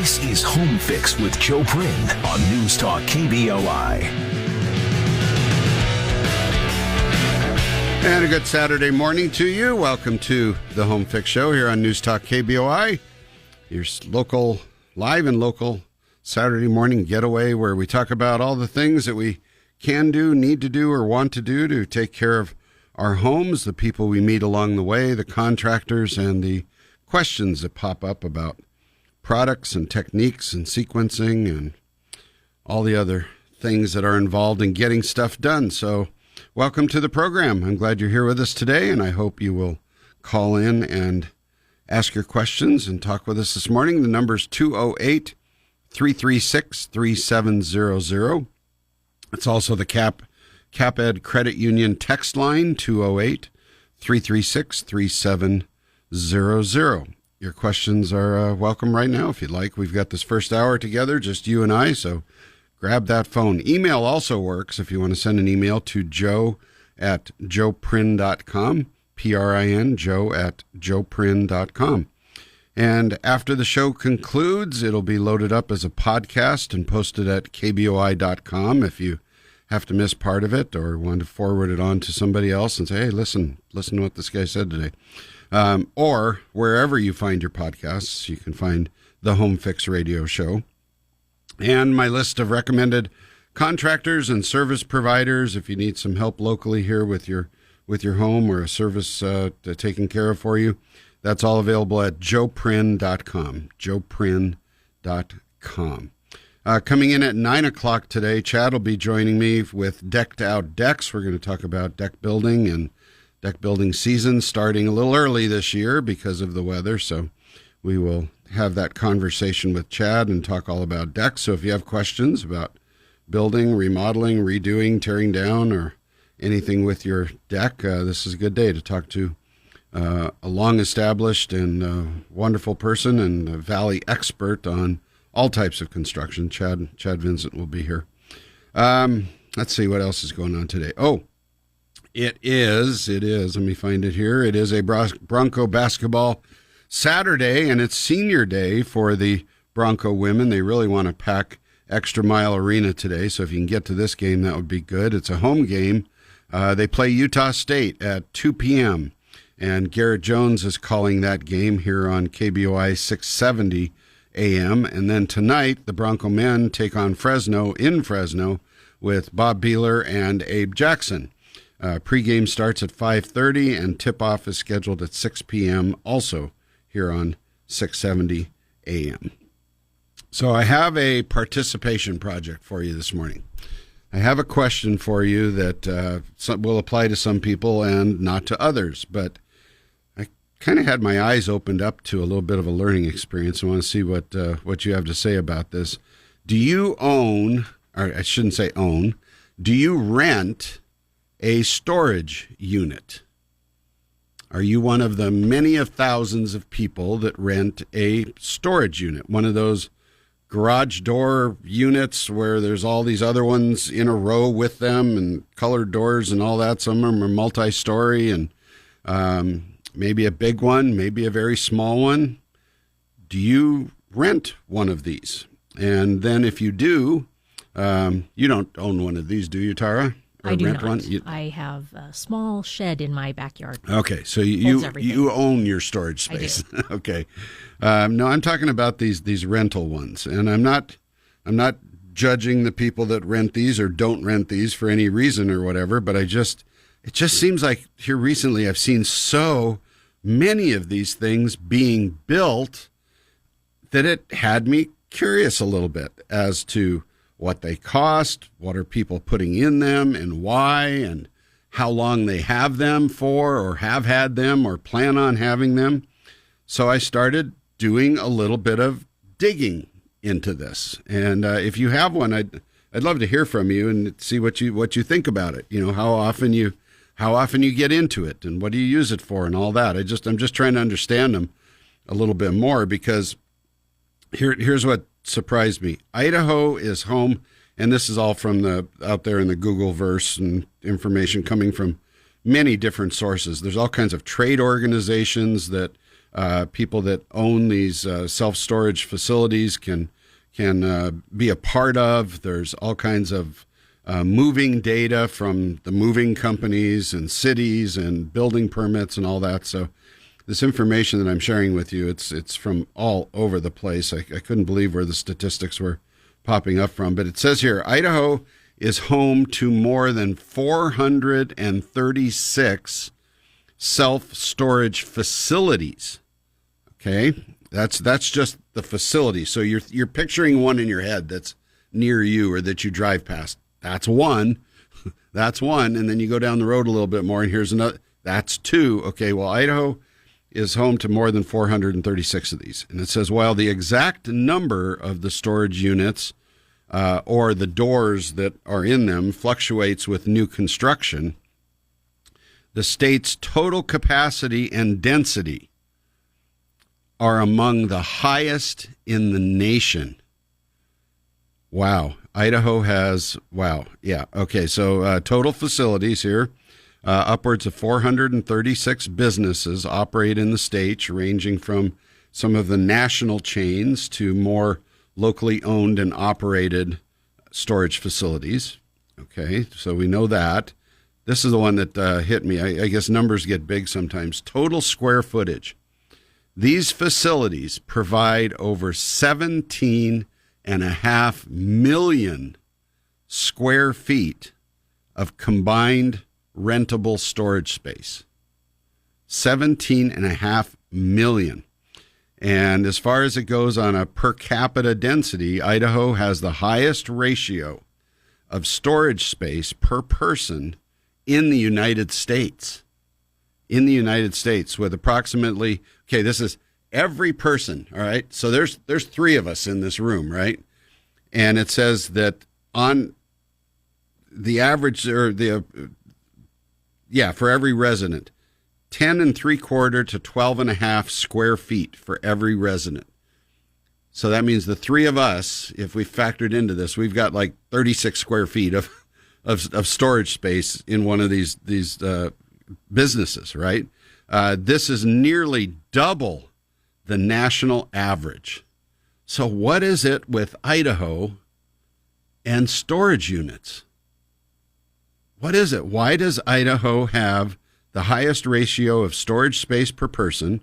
This is Home Fix with Joe Prin on News Talk KBOI. And a good Saturday morning to you. Welcome to the Home Fix Show here on News Talk KBOI, your local, live and local Saturday morning getaway where we talk about all the things that we can do, need to do, or want to do to take care of our homes, the people we meet along the way, the contractors, and the questions that pop up about products and techniques and sequencing and all the other things that are involved in getting stuff done. So welcome to the program. I'm glad you're here with us today, and I hope you will call in and ask your questions and talk with us this morning. The number is 208-336-3700. It's also the CapEd Credit Union text line, 208-336-3700. Your questions are welcome right now if you'd like. We've got this first hour together, just you and I, so grab that phone. Email also works if you want to send an email to joe@joeprin.com, P-R-I-N, joe@joeprin.com. And after the show concludes, it'll be loaded up as a podcast and posted at kboi.com if you have to miss part of it or want to forward it on to somebody else and say, hey, listen to what this guy said today. Or wherever you find your podcasts, you can find the Home Fix Radio Show. And my list of recommended contractors and service providers, if you need some help locally here with your home or a service taken care of for you, that's all available at joeprin.com, joeprin.com. Coming in at 9 o'clock today, Chad will be joining me with Decked Out Decks. We're going to talk about deck building and deck building season starting a little early this year because of the weather. So we will have that conversation with Chad and talk all about decks. So if you have questions about building, remodeling, redoing, tearing down, or anything with your deck, this is a good day to talk to a long-established and wonderful person and a Valley expert on all types of construction. Chad Vincent will be here. Let's see what else is going on today. Oh, it is, let me find it here. It is a Bronco basketball Saturday, and it's senior day for the Bronco women. They really want to pack Extra Mile Arena today, so if you can get to this game, that would be good. It's a home game. They play Utah State at 2 p.m., and Garrett Jones is calling that game here on KBOI 670 a.m. And then tonight, the Bronco men take on Fresno in Fresno with Bob Beeler and Abe Jackson. Pregame starts at 5:30, and tip-off is scheduled at 6 p.m., also here on 670 a.m. So I have a participation project for you this morning. I have a question for you that will apply to some people and not to others, but I kind of had my eyes opened up to a little bit of a learning experience. I want to see what you have to say about this. Do you own, or I shouldn't say own, do you rent a storage unit? Are you one of the many of thousands of people that rent a storage unit? One of those garage door units where there's all these other ones in a row with them and colored doors and all that. Some of them are multi-story and maybe a big one, maybe a very small one. Do you rent one of these? And then if you do, you don't own one of these, do you, Tara? I do not. I have a small shed in my backyard. Okay, so you own your storage space. I do. Okay. No, I'm talking about these rental ones, and I'm not judging the people that rent these or don't rent these for any reason or whatever. But it just seems like here recently I've seen so many of these things being built that it had me curious a little bit as to what they cost, what are people putting in them, and why, and how long they have them for, or have had them, or plan on having them. So I started doing a little bit of digging into this. And if you have one, I'd love to hear from you and see what you think about it. You know, how often you get into it, and what do you use it for, and all that. I'm just trying to understand them a little bit more, because here's what surprised me. Idaho is home, and this is all from out there in the Google verse and information coming from many different sources. There's all kinds of trade organizations that People that own these self-storage facilities can be a part of. There's all kinds of moving data from the moving companies and cities and building permits and all that. So this information that I'm sharing with you, it's from all over the place. I couldn't believe where the statistics were popping up from. But it says here, Idaho is home to more than 436 self-storage facilities. Okay, that's just the facility. So you're picturing one in your head that's near you or that you drive past. That's one. That's one. And then you go down the road a little bit more, and here's another. That's two. Okay, well, Idaho is home to more than 436 of these. And it says, while the exact number of the storage units or the doors that are in them fluctuates with new construction, the state's total capacity and density are among the highest in the nation. Wow. Idaho has, wow. Yeah. Okay. So total facilities here, upwards of 436 businesses operate in the state, ranging from some of the national chains to more locally owned and operated storage facilities. Okay. So we know that. This is the one that hit me. I guess numbers get big sometimes. Total square footage. These facilities provide over 17.5 million square feet of combined rentable storage space. 17.5 million. And as far as it goes on a per capita density, Idaho has the highest ratio of storage space per person in the United States. In the United States, with approximately, okay, this is every person, all right? So there's three of us in this room, right? And it says that on the average, or for every resident, 10.75 to 12.5 square feet for every resident. So that means the three of us, if we factored into this, we've got like 36 square feet of storage space in one of these businesses, right? This is nearly double the national average. So what is it with Idaho and storage units? What is it? Why does Idaho have the highest ratio of storage space per person?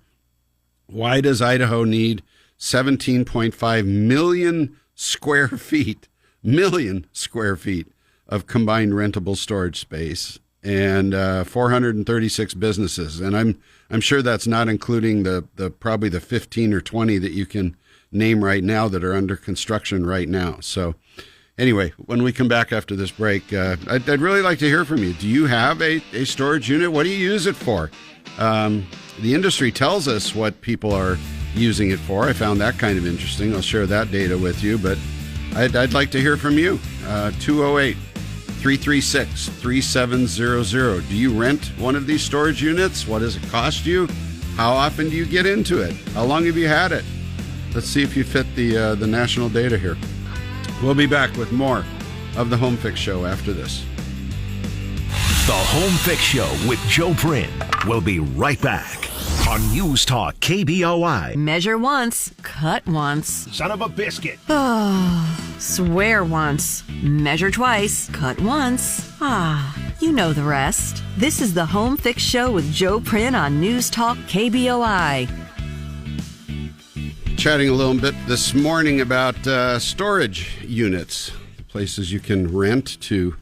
Why does Idaho need 17.5 million square feet of combined rentable storage space, and 436 businesses? And I'm sure that's not including the probably the 15 or 20 that you can name right now that are under construction right now. So anyway, when we come back after this break, I'd really like to hear from you. Do you have a storage unit? What do you use it for? The industry tells us what people are using it for. I found that kind of interesting. I'll share that data with you, but I'd like to hear from you. 208-336-3700. Do you rent one of these storage units? What does it cost you? How often do you get into it? How long have you had it? Let's see if you fit the national data here. We'll be back with more of the HomeFix Show after this. The HomeFix Show with Joe Prin. We'll be right back on News Talk KBOI. Measure once, cut once. Son of a biscuit. Swear once, measure twice, cut once. You know the rest. This is the HomeFix Show with Joe Prin on News Talk KBOI. Chatting a little bit this morning about storage units, places you can rent to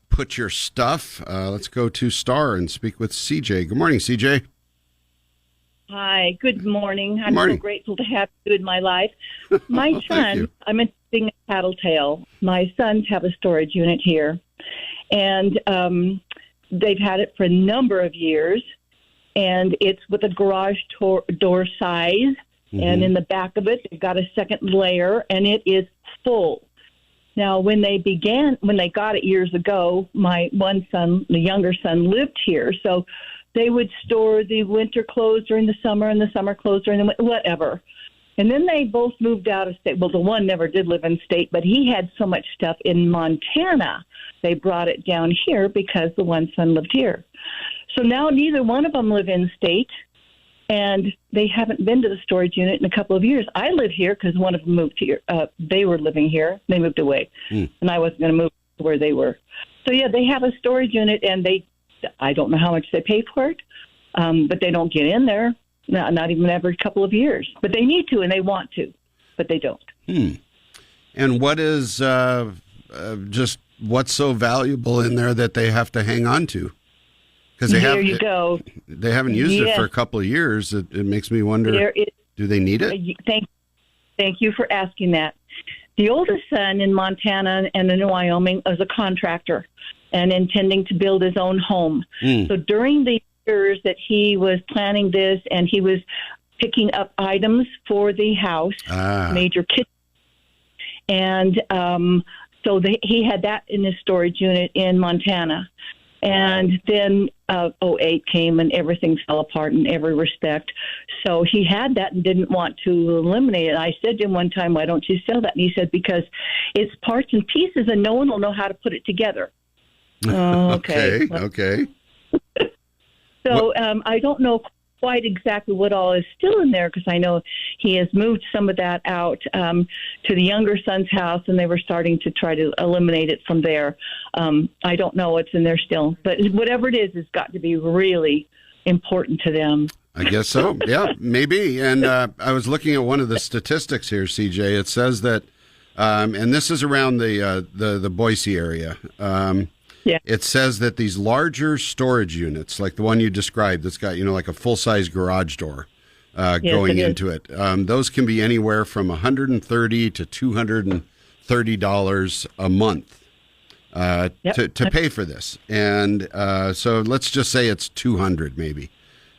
put your stuff. Let's go to Star and speak with CJ. Good morning, CJ. Hi, good morning. I'm morning. so grateful to have you in my life. My son, I'm interested in Tattletale. My sons have a storage unit here, and they've had it for a number of years, and it's with a garage door size. And in the back of it, they've got a second layer, and it is full. Now, when they got it years ago, my one son, the younger son, lived here. So they would store the winter clothes during the summer and the summer clothes during the winter, whatever. And then they both moved out of state. Well, the one never did live in state, but he had so much stuff in Montana. They brought it down here because the one son lived here. So now neither one of them live in state. and they haven't been to the storage unit in a couple of years. I live here because one of them moved here. They were living here. They moved away, and I wasn't going to move to where they were. So, yeah, they have a storage unit, and I don't know how much they pay for it, but they don't get in there, not even every couple of years. But they need to, and they want to, but they don't. And what is just what's so valuable in there that they have to hang on to? Because they go. They haven't used it for a couple of years. It makes me wonder, do they need it? Thank you for asking that. The oldest son in Montana and in Wyoming is a contractor and intending to build his own home. So during the years that he was planning this and he was picking up items for the house, major kitchen, and so he had that in his storage unit in Montana. And then 2008 came and everything fell apart in every respect. So he had that and didn't want to eliminate it. I said to him one time, why don't you sell that? And he said, because it's parts and pieces and no one will know how to put it together. Okay. So I don't know quite exactly what all is still in there because I know he has moved some of that out to the younger son's house and they were starting to try to eliminate it from there. I don't know what's in there still, but whatever it is, it's got to be really important to them. I guess so. Yeah, maybe. And I was looking at one of the statistics here, CJ. It says that, and this is around the Boise area. Yeah. It says that these larger storage units, like the one you described, that's got like a full-size garage door going into it, those can be anywhere from $130 to $230 a month to pay for this. And so let's just say it's $200 maybe.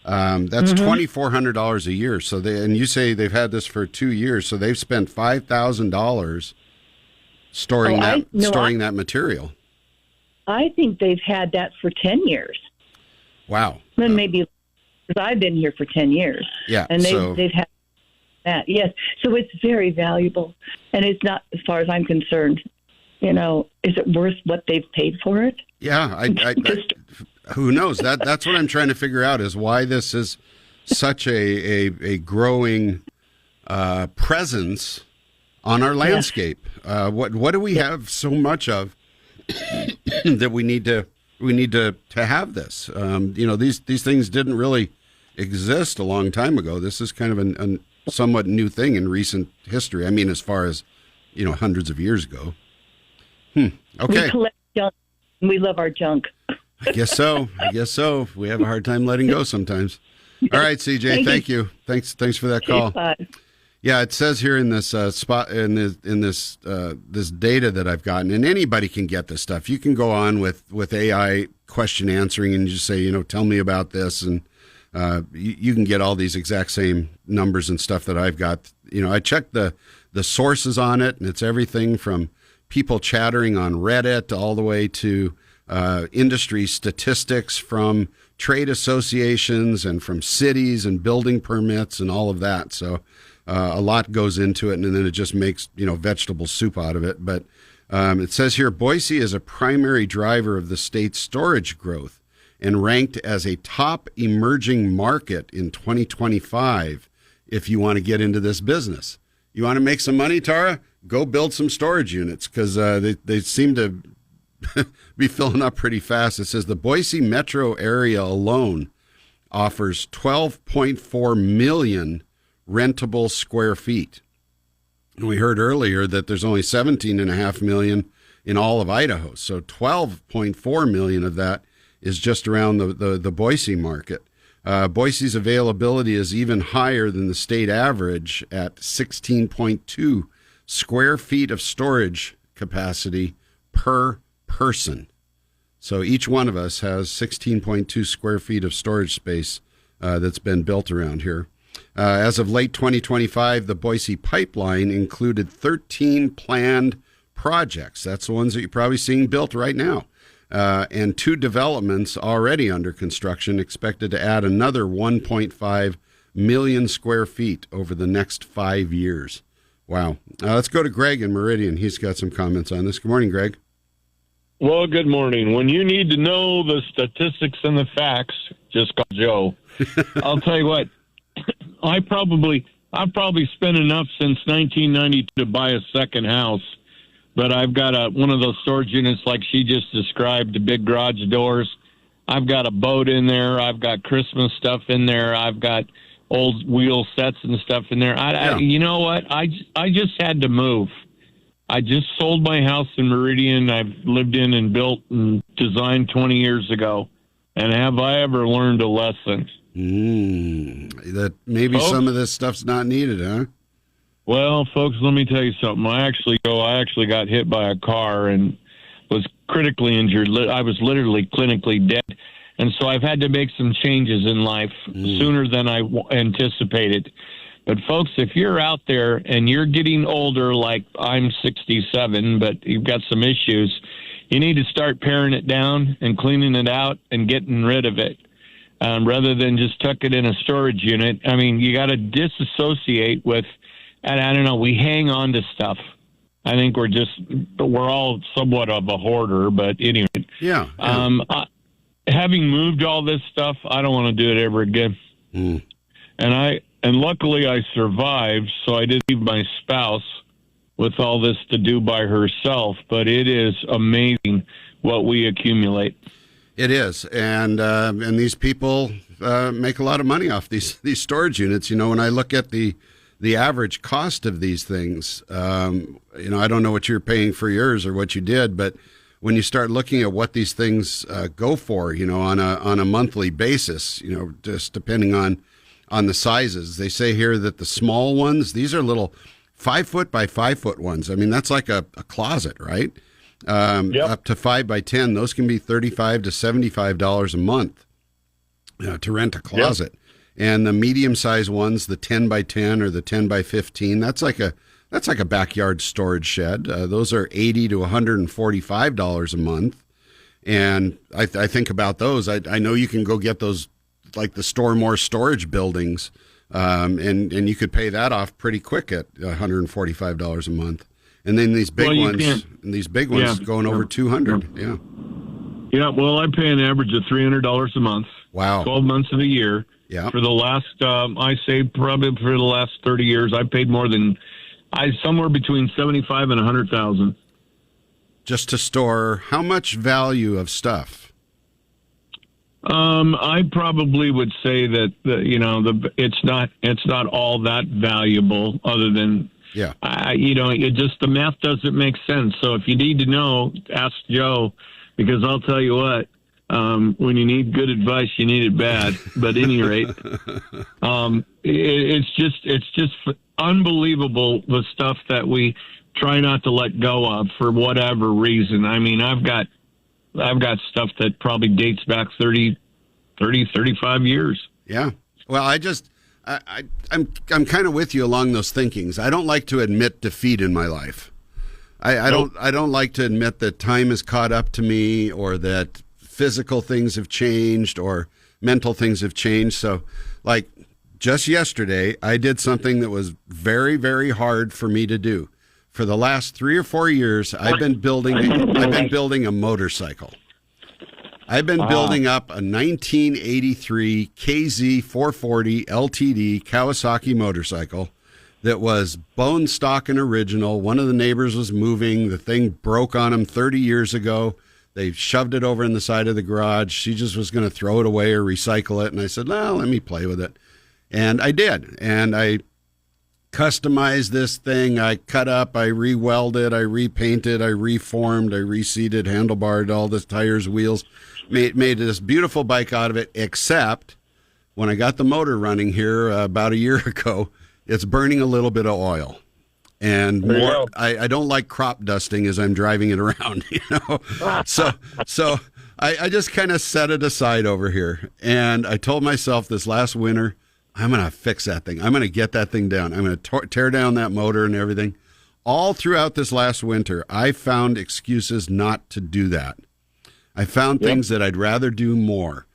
That's $2,400 a year. So and you say they've had this for 2 years, so they've spent $5,000 storing that material. I think they've had that for 10 years. Wow. Then maybe because I've been here for 10 years. Yeah. And they've had that. Yes. So it's very valuable. And it's not, as far as I'm concerned, is it worth what they've paid for it? Yeah. Who knows? That's what I'm trying to figure out is why this is such a growing presence on our landscape. What do we have so much of that we need to have this? These things didn't really exist a long time ago. This is kind of a somewhat new thing in recent history. I mean, as far as hundreds of years ago. Okay. We collect junk. We love our junk. I guess so. We have a hard time letting go sometimes. All right, CJ. Thank you. Thanks for that call. Bye. Yeah, it says here in this spot in this data that I've gotten, and anybody can get this stuff. You can go on with AI question answering and just say, tell me about this, and you can get all these exact same numbers and stuff that I've got. I checked the sources on it, and it's everything from people chattering on Reddit all the way to industry statistics from trade associations and from cities and building permits and all of that. So. A lot goes into it, and then it just makes, vegetable soup out of it. But it says here, Boise is a primary driver of the state's storage growth and ranked as a top emerging market in 2025 if you want to get into this business. You want to make some money, Tara? Go build some storage units because they seem to be filling up pretty fast. It says the Boise metro area alone offers 12.4 million rentable square feet. And we heard earlier that there's only 17.5 million in all of Idaho. So 12.4 million of that is just around the Boise market. Boise's availability is even higher than the state average at 16.2 square feet of storage capacity per person. So each one of us has 16.2 square feet of storage space that's been built around here. As of late 2025, the Boise pipeline included 13 planned projects. That's the ones that you're probably seeing built right now. And 2 developments already under construction, expected to add another 1.5 million square feet over the next 5 years. Wow. Let's go to Greg in Meridian. He's got some comments on this. Good morning, Greg. Well, good morning. When you need to know the statistics and the facts, just call Joe. I'll tell you what. I've probably spent enough since 1990 to buy a second house, but I've got one of those storage units like she just described, the big garage doors. I've got a boat in there. I've got Christmas stuff in there. I've got old wheel sets and stuff in there. You know what? I just had to move. I just sold my house in Meridian. I've lived in and built and designed 20 years ago. And have I ever learned a lesson? That maybe some of this stuff's not needed, huh? Well, folks, let me tell you something. I actually got hit by a car and was critically injured. I was literally clinically dead. And so I've had to make some changes in life sooner than I anticipated. But folks, if you're out there and you're getting older, like I'm 67, but you've got some issues, you need to start paring it down and cleaning it out and getting rid of it. Rather than just tuck it in a storage unit. I mean, you got to disassociate with, and I don't know, we hang on to stuff. I think we're all somewhat of a hoarder, but anyway. Yeah. Having moved all this stuff, I don't want to do it ever again. And luckily I survived, so I didn't leave my spouse with all this to do by herself, but it is amazing what we accumulate. It is, and these people make a lot of money off these storage units. You know, when I look at the average cost of these things, you know, I don't know what you're paying for yours or what you did, but when you start looking at what these things go for, you know, on a monthly basis, you know, just depending on the sizes, they say here that the small ones, these are little 5 foot by 5 foot ones. I mean, that's like a closet, right? Up to 5 by 10, those can be $35 to $75 a month to rent a closet. Yep. And the medium sized ones, the 10 by 10 or the 10 by 15, that's like a backyard storage shed. Those are $80 to $145 a month. And I think about those. I know you can go get those, like the Store More storage buildings, and you could pay that off pretty quick at $145 a month. And then these big ones going over 200. Yeah. Yeah. Well, I pay an average of $300 a month. Wow. 12 months of the year. Yeah. For the last, I say probably for the last 30 years, I paid more than somewhere between 75 and 100,000. Just to store how much value of stuff? I probably would say that it's not all that valuable, other than the math doesn't make sense. So if you need to know, ask Joe, because I'll tell you what, when you need good advice, you need it bad. But at any rate, it's just unbelievable, the stuff that we try not to let go of for whatever reason. I mean, I've got stuff that probably dates back 35 years. Yeah. Well, I'm kind of with you along those thinkings. I don't like to admit defeat in my life. I don't like to admit that time has caught up to me, or that physical things have changed or mental things have changed. So, like just yesterday, I did something that was very, very hard for me to do. For the last 3 or 4 years, I've been building a motorcycle. I've been building up a 1983 KZ440 LTD Kawasaki motorcycle that was bone stock and original. One of the neighbors was moving. The thing broke on him 30 years ago. They shoved it over in the side of the garage. She just was going to throw it away or recycle it. And I said, well, let me play with it. And I did. And I customized this thing. I cut up, I re-welded, I repainted, I reformed, I reseated, handlebarred all the tires, wheels, made this beautiful bike out of it, except when I got the motor running here about a year ago, it's burning a little bit of oil. And more, I don't like crop dusting as I'm driving it around, you know. So I just kind of set it aside over here. And I told myself this last winter, I'm going to fix that thing. I'm going to get that thing down. I'm going to tear down that motor and everything. All throughout this last winter, I found excuses not to do that. I found things that I'd rather do more.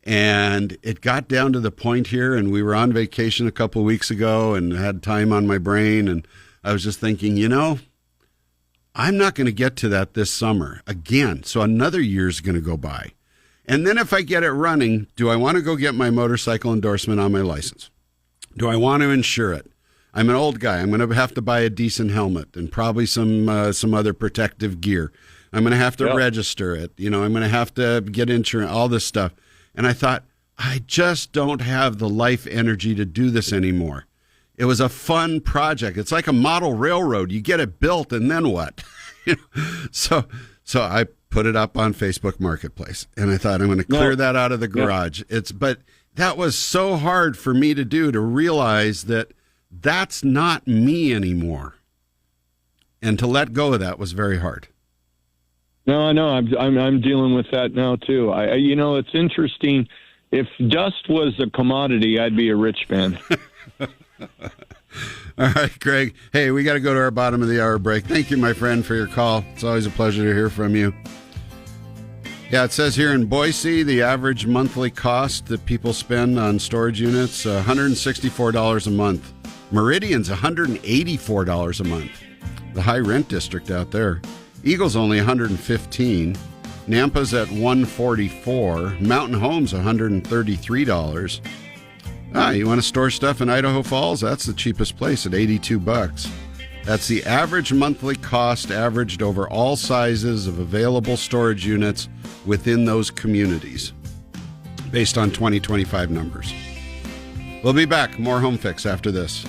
And it got down to the point here, and we were on vacation a couple of weeks ago and had time on my brain, and I was just thinking, you know, I'm not going to get to that this summer again. So another year's going to go by. And then if I get it running, do I want to go get my motorcycle endorsement on my license? Do I want to insure it? I'm an old guy. I'm going to have to buy a decent helmet and probably some other protective gear. I'm going to have to register it. I'm going to have to get insurance, all this stuff. And I thought, I just don't have the life energy to do this anymore. It was a fun project. It's like a model railroad. You get it built, and then what? So I put it up on Facebook Marketplace, and I thought I'm going to clear that out of the garage. But that was so hard for me to do, to realize that that's not me anymore, and to let go of that was very hard. No, I know. I'm dealing with that now too. It's interesting. If dust was a commodity, I'd be a rich man. All right, Greg. Hey, we got to go to our bottom of the hour break. Thank you, my friend, for your call. It's always a pleasure to hear from you. Yeah, it says here in Boise, the average monthly cost that people spend on storage units, $164 a month. Meridian's $184 a month. The high rent district out there. Eagle's only $115. Nampa's at $144. Mountain Home's $133. You want to store stuff in Idaho Falls? That's the cheapest place at $82. That's the average monthly cost averaged over all sizes of available storage units within those communities, based on 2025 numbers. We'll be back. More Home Fix after this.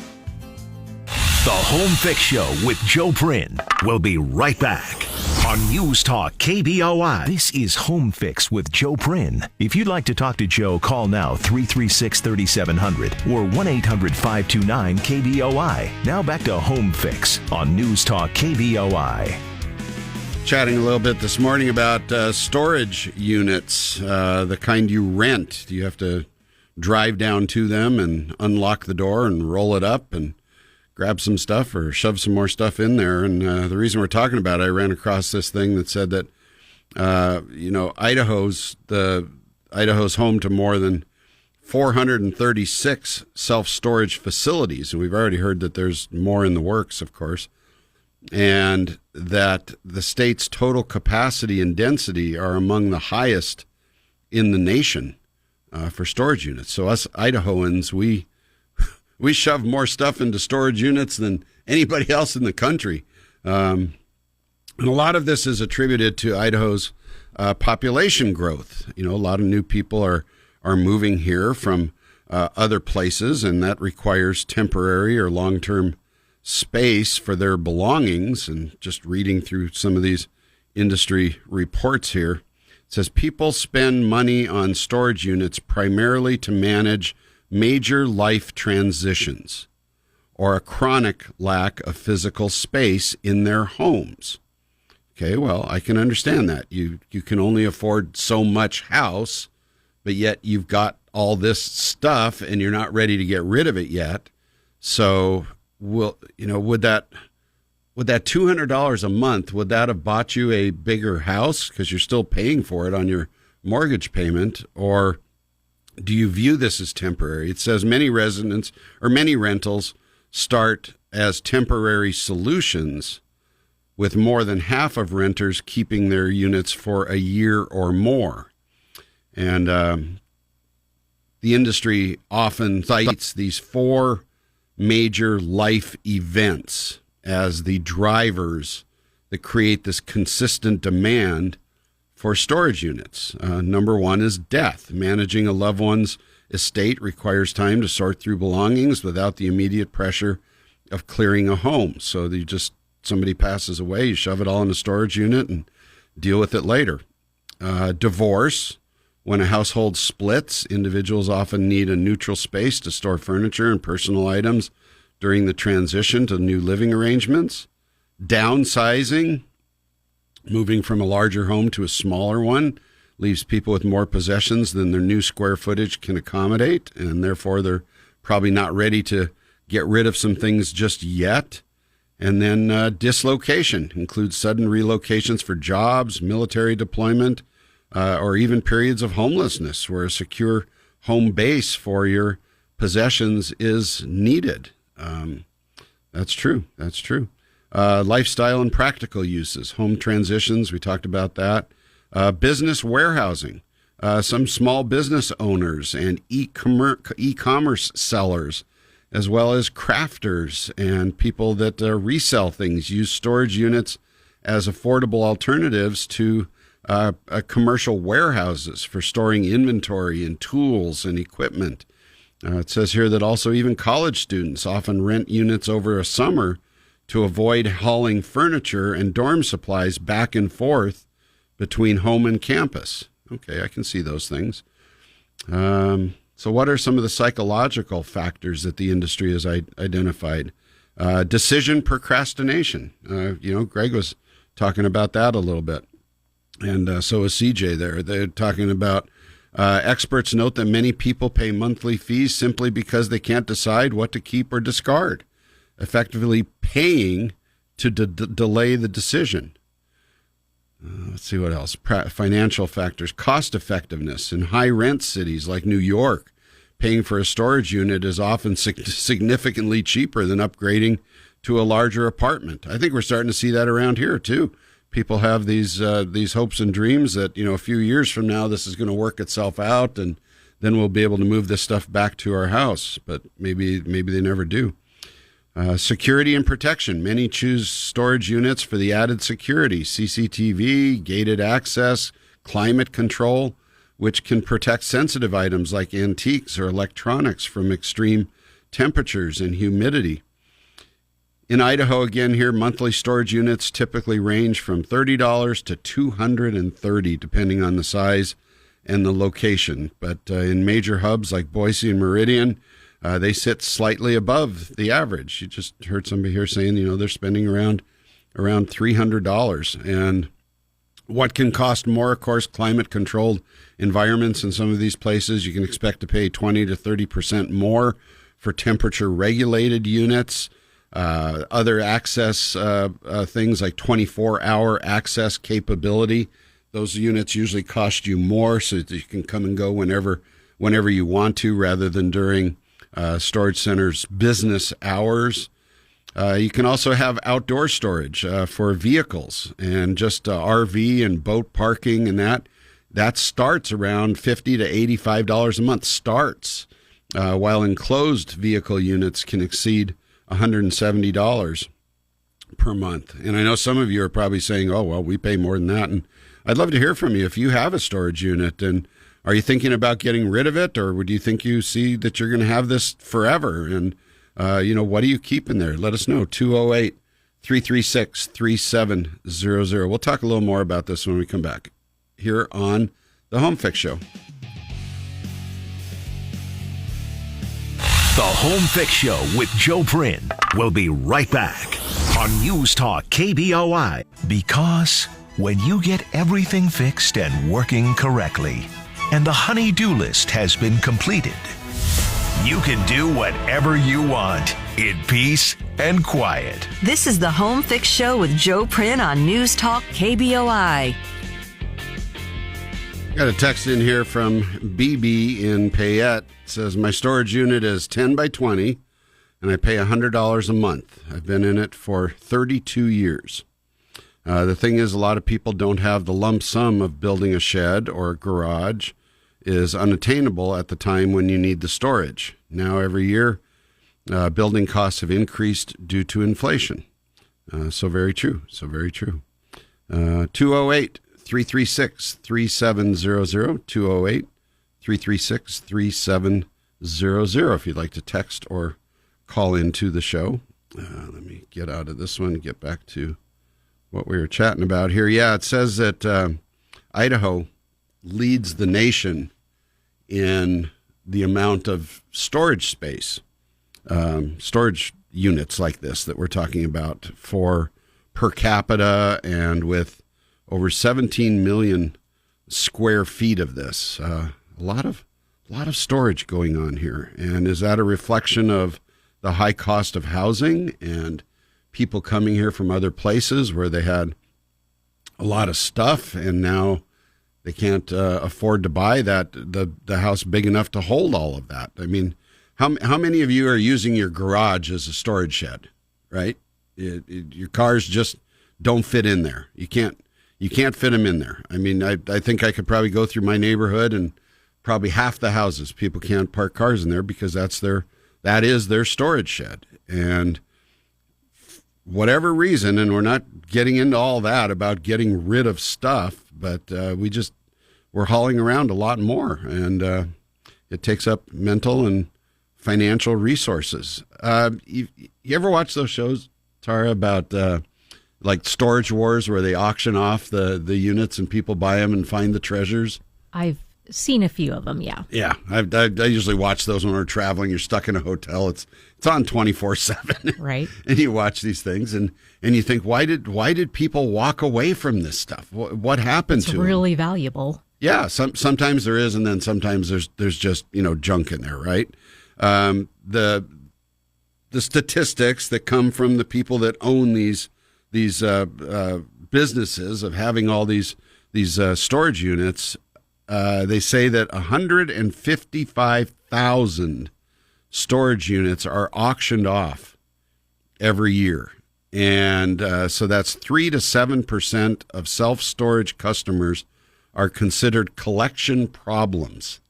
The Home Fix Show with Joe Prin. We'll be right back on News Talk KBOI. This is Home Fix with Joe Prin. If you'd like to talk to Joe, call now 336-3700 or 1-800-529-KBOI. Now back to Home Fix on News Talk KBOI. Chatting a little bit this morning about storage units, the kind you rent. Do you have to drive down to them and unlock the door and roll it up and grab some stuff or shove some more stuff in there? And the reason we're talking about it, I ran across this thing that said that, Idaho's home to more than 436 self-storage facilities. And we've already heard that there's more in the works, of course, and that the state's total capacity and density are among the highest in the nation for storage units. So us Idahoans, we shove more stuff into storage units than anybody else in the country. And a lot of this is attributed to Idaho's population growth. A lot of new people are moving here from other places, and that requires temporary or long-term space for their belongings. And just reading through some of these industry reports here, it says people spend money on storage units primarily to manage major life transitions or a chronic lack of physical space in their homes. Okay, well, I can understand that. You can only afford so much house, but yet you've got all this stuff and you're not ready to get rid of it yet. So, would that $200 a month, would that have bought you a bigger house because you're still paying for it on your mortgage payment? Or do you view this as temporary? It says many rentals start as temporary solutions, with more than half of renters keeping their units for a year or more. And the industry often cites these four major life events as the drivers that create this consistent demand for storage units. Number one is death. Managing a loved one's estate requires time to sort through belongings without the immediate pressure of clearing a home. So somebody passes away, you shove it all in a storage unit and deal with it later. Divorce. When a household splits, individuals often need a neutral space to store furniture and personal items during the transition to new living arrangements. Downsizing. Moving from a larger home to a smaller one leaves people with more possessions than their new square footage can accommodate, and therefore they're probably not ready to get rid of some things just yet. And then dislocation includes sudden relocations for jobs, military deployment, or even periods of homelessness where a secure home base for your possessions is needed. That's true. Lifestyle and practical uses, home transitions, we talked about that. Business warehousing. Some small business owners and e-commerce sellers as well as crafters and people that resell things, use storage units as affordable alternatives to commercial warehouses for storing inventory and tools and equipment. It says here that also even college students often rent units over a summer to avoid hauling furniture and dorm supplies back and forth between home and campus. Okay, I can see those things. So what are some of the psychological factors that the industry has identified? Decision procrastination. Greg was talking about that a little bit. And so is CJ there. They're talking about experts note that many people pay monthly fees simply because they can't decide what to keep or discard, effectively paying to delay the decision. Let's see what else. Financial factors, cost effectiveness. In high rent cities like New York, paying for a storage unit is often significantly cheaper than upgrading to a larger apartment. I think we're starting to see that around here too. People have these hopes and dreams that, a few years from now this is going to work itself out, and then we'll be able to move this stuff back to our house. But maybe they never do. Security and protection. Many choose storage units for the added security, CCTV, gated access, climate control, which can protect sensitive items like antiques or electronics from extreme temperatures and humidity. In Idaho, again here, monthly storage units typically range from $30 to $230, depending on the size and the location. But in major hubs like Boise and Meridian, they sit slightly above the average. You just heard somebody here saying, they're spending around $300. And what can cost more, of course, climate-controlled environments in some of these places. You can expect to pay 20 to 30% more for temperature-regulated units. Other access things like 24-hour access capability. Those units usually cost you more so that you can come and go whenever you want to, rather than during storage centers' business hours. You can also have outdoor storage for vehicles and just RV and boat parking, and that starts around $50 to $85 a month. Starts, while enclosed vehicle units can exceed $170 per month. And I know some of you are probably saying, oh, well, we pay more than that. And I'd love to hear from you if you have a storage unit. And are you thinking about getting rid of it, or do you think you see that you're going to have this forever? And, what do you keep in there? Let us know. 208-336-3700. We'll talk a little more about this when we come back here on the HomeFix Show. The HomeFix Show with Joe Prin. We'll be right back on News Talk KBOI. Because when you get everything fixed and working correctly, and the honey-do list has been completed, you can do whatever you want in peace and quiet. This is the HomeFix Show with Joe Prin on News Talk KBOI. Got a text in here from BB in Payette. It says, my storage unit is 10 by 20, and I pay $100 a month. I've been in it for 32 years. The thing is, a lot of people don't have the lump sum of building a shed or a garage is unattainable at the time when you need the storage. Now, every year, building costs have increased due to inflation. So very true. 208-336-3700, 208-336-3700 if you'd like to text or call into the show. Let me get out of this one and get back to what we were chatting about here. Yeah, it says that Idaho leads the nation in the amount of storage space, storage units like this that we're talking about for per capita, and with over 17 million square feet of this. A lot of storage going on here. And is that a reflection of the high cost of housing and people coming here from other places where they had a lot of stuff and now they can't afford to buy the house big enough to hold all of that? I mean, how many of you are using your garage as a storage shed, right? Your cars just don't fit in there. You can't fit them in there. I mean, I think I could probably go through my neighborhood and probably half the houses, people can't park cars in there because that's their that is their storage shed. And whatever reason, and we're not getting into all that about getting rid of stuff, but we're hauling around a lot more, and it takes up mental and financial resources. You ever watch those shows, Tara, about like Storage Wars, where they auction off the units and people buy them and find the treasures? I've seen a few of them, yeah. Yeah, I usually watch those when we're traveling. You're stuck in a hotel. It's on 24/7. Right. And you watch these things, and you think, why did people walk away from this stuff? What happened to It's them? really valuable. Yeah, sometimes there is, and then sometimes there's just junk in there, right? The statistics that come from the people that own these businesses of having all these storage units, they say that 155,000 storage units are auctioned off every year, and so that's 3 to 7% of self-storage customers are considered collection problems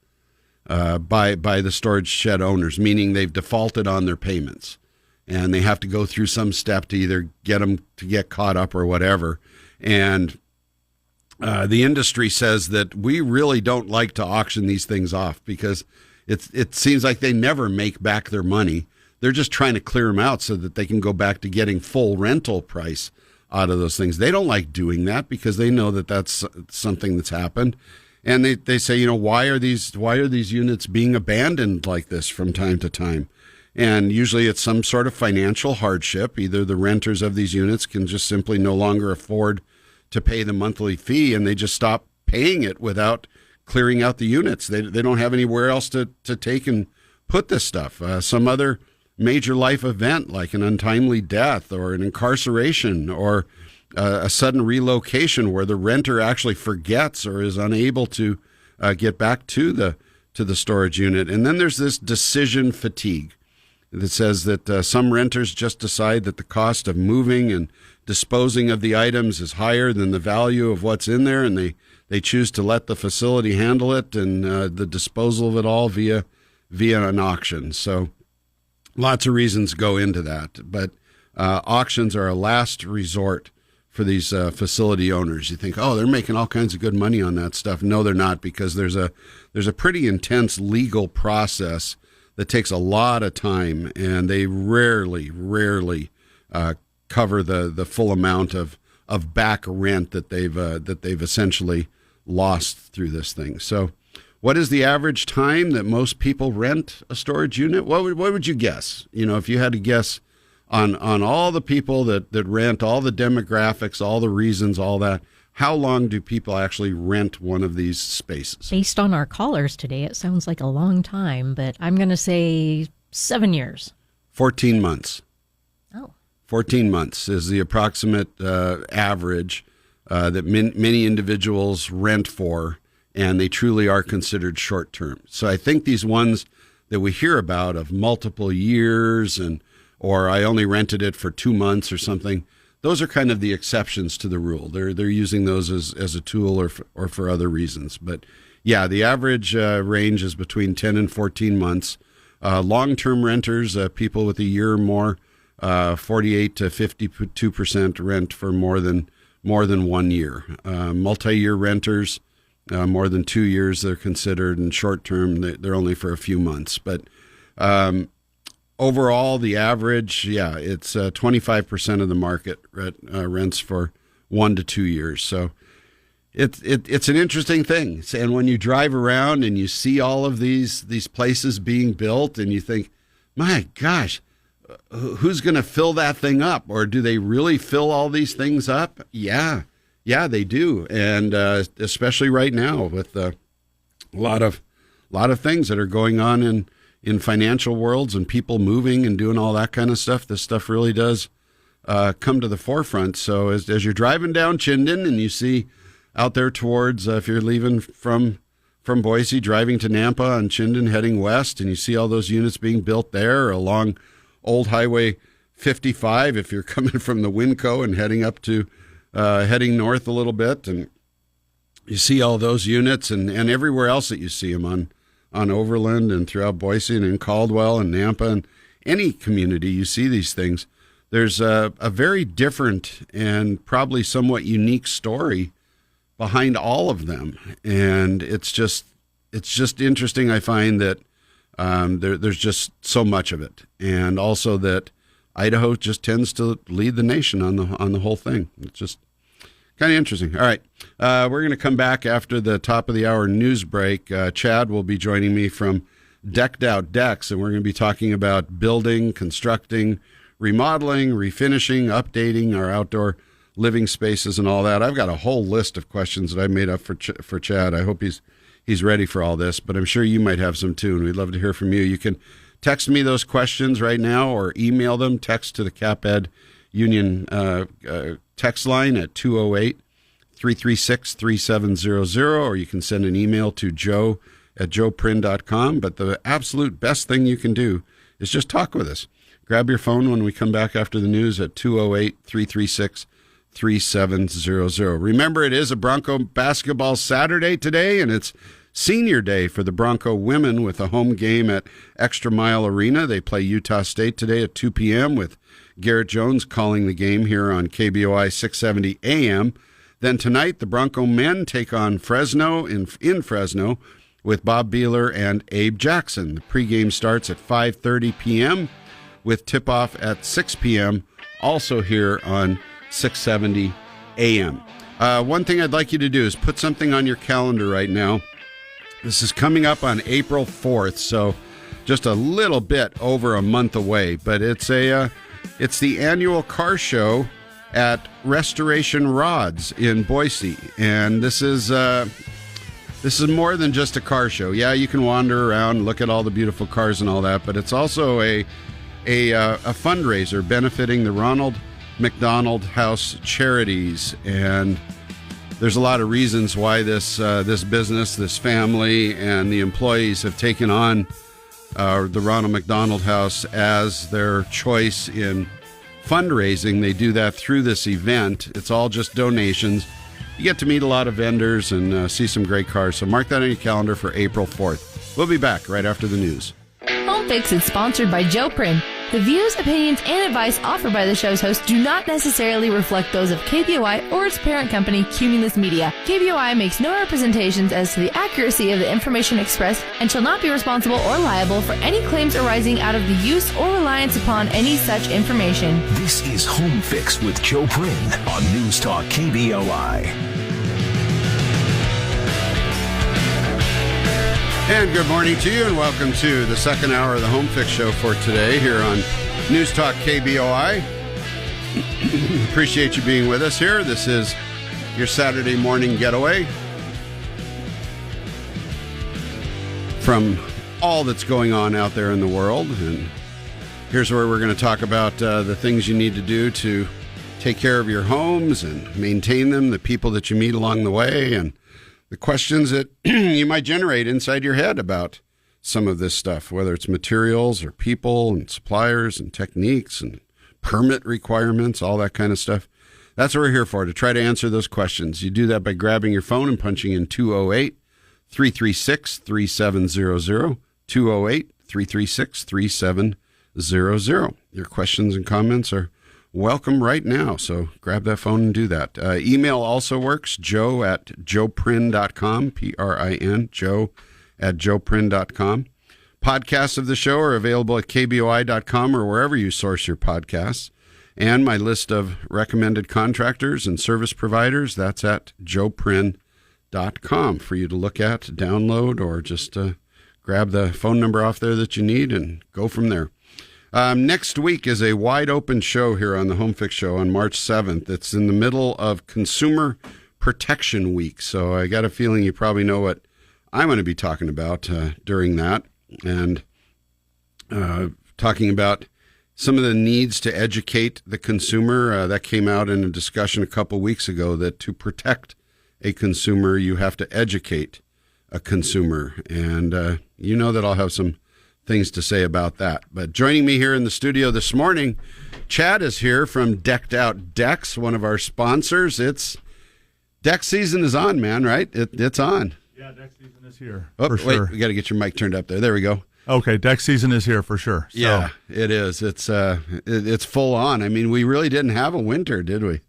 by the storage shed owners, meaning they've defaulted on their payments, and they have to go through some step to either get them to get caught up or whatever. And the industry says that we really don't like to auction these things off because it seems like they never make back their money. They're just trying to clear them out so that they can go back to getting full rental price out of those things. They don't like doing that because they know that that's something that's happened. And they say, why are these units being abandoned like this from time to time? And usually it's some sort of financial hardship. Either the renters of these units can just simply no longer afford to pay the monthly fee, and they just stop paying it without clearing out the units. They don't have anywhere else to take and put this stuff. Some other major life event like an untimely death or an incarceration or a sudden relocation where the renter actually forgets or is unable to get back to the storage unit. And then there's this decision fatigue that says that some renters just decide that the cost of moving and disposing of the items is higher than the value of what's in there, and they choose to let the facility handle it and the disposal of it all via an auction. So lots of reasons go into that, but auctions are a last resort for these facility owners. You think, they're making all kinds of good money on that stuff. No, they're not, because there's a pretty intense legal process that takes a lot of time, and they rarely cover the full amount of back rent that they've essentially lost through this thing. So, what is the average time that most people rent a storage unit? What would you guess? If you had to guess on all the people that rent, all the demographics, all the reasons, all that, how long do people actually rent one of these spaces? Based on our callers today, it sounds like a long time, but I'm going to say 7 years. 14 months. Oh. 14 months is the approximate average that many individuals rent for, and they truly are considered short term. So I think these ones that we hear about of multiple years or I only rented it for 2 months or something, those are kind of the exceptions to the rule. They're using those as a tool or for other reasons. But yeah, the average range is between 10 and 14 months. Long-term renters, people with a year or more, 48 to 52% rent for more than 1 year. Multi-year renters, more than 2 years, they're considered, and short-term, they're only for a few months. But overall, the average, it's 25% of the market rents for 1 to 2 years. So it's an interesting thing. And when you drive around and you see all of these places being built, and you think, my gosh, who's going to fill that thing up? Or do they really fill all these things up? Yeah, they do. And especially right now with a lot of things that are going on in financial worlds and people moving and doing all that kind of stuff, this stuff really does come to the forefront. So as you're driving down Chinden and you see out there towards, if you're leaving from Boise, driving to Nampa on Chinden, heading west, and you see all those units being built there, or along Old Highway 55, if you're coming from the Winco and heading up to, heading north a little bit, and you see all those units and everywhere else that you see them on on Overland and throughout Boise and in Caldwell and Nampa and any community, you see these things. There's a very different and probably somewhat unique story behind all of them. And it's just interesting. I find that there's just so much of it. And also that Idaho just tends to lead the nation on the whole thing. It's just kind of interesting. All right. We're going to come back after the top of the hour news break. Chad will be joining me from Decked Out Decks, and we're going to be talking about building, constructing, remodeling, refinishing, updating our outdoor living spaces and all that. I've got a whole list of questions that I made up for Chad. I hope he's ready for all this, but I'm sure you might have some too, and we'd love to hear from you. You can text me those questions right now or email them. Text to the CapEd Union text line at 208-336-3700, or you can send an email to joe@joeprin.com. But the absolute best thing you can do is just talk with us. Grab your phone when we come back after the news at 208-336-3700. Remember, it is a Bronco basketball Saturday today, and it's Senior Day for the Bronco women with a home game at Extra Mile Arena. They play Utah State today at 2 p.m. with Garrett Jones calling the game here on KBOI 670 AM. Then tonight, the Bronco men take on Fresno in Fresno with Bob Beeler and Abe Jackson. The pregame starts at 5:30 p.m. with tip-off at 6 p.m., also here on 670 AM. One thing I'd like you to do is put something on your calendar right now. This is coming up on April 4th, so just a little bit over a month away. But it's the annual car show at Restoration Rods in Boise, and this is more than just a car show. Yeah, you can wander around, look at all the beautiful cars and all that, but it's also a fundraiser benefiting the Ronald McDonald House Charities, and there's a lot of reasons why this business, this family, and the employees have taken on the Ronald McDonald House as their choice in fundraising. They do that through this event. It's all just donations. You get to meet a lot of vendors and see some great cars, so mark that on your calendar for April 4th. We'll be back right after the news. HomeFix is sponsored by Joe Prin. The views, opinions, and advice offered by the show's hosts do not necessarily reflect those of KBOI or its parent company, Cumulus Media. KBOI makes no representations as to the accuracy of the information expressed and shall not be responsible or liable for any claims arising out of the use or reliance upon any such information. This is Home Fix with Joe Prin on News Talk KBOI. And good morning to you, and welcome to the second hour of the Home Fix Show for today here on News Talk KBOI. Appreciate you being with us here. This is your Saturday morning getaway from all that's going on out there in the world. And here's where we're going to talk about the things you need to do to take care of your homes and maintain them, the people that you meet along the way, and the questions that you might generate inside your head about some of this stuff, whether it's materials or people and suppliers and techniques and permit requirements, all that kind of stuff. That's what we're here for, to try to answer those questions. You do that by grabbing your phone and punching in 208-336-3700, 208-336-3700. Your questions and comments are welcome right now, so grab that phone and do that. Email also works, joe@joeprin.com, P-R-I-N, joe@joeprin.com. Podcasts of the show are available at kboi.com or wherever you source your podcasts. And my list of recommended contractors and service providers, that's at joeprin.com for you to look at, download, or just grab the phone number off there that you need and go from there. Next week is a wide open show here on the Home Fix Show on March 7th. It's in the middle of Consumer Protection Week, so I got a feeling you probably know what I'm going to be talking about during that, and talking about some of the needs to educate the consumer. That came out in a discussion a couple weeks ago, that to protect a consumer, you have to educate a consumer, and you know that I'll have some things to say about that. But joining me here in the studio this morning, Chad is here from Decked Out Decks, one of our sponsors. It's deck season is on, man, right? It's on. Yeah, deck season is here. Oh, for sure. Wait, we got to get your mic turned up there. There we go. Okay, deck season is here for sure. So, yeah, it is. It's full on. I mean, we really didn't have a winter, did we?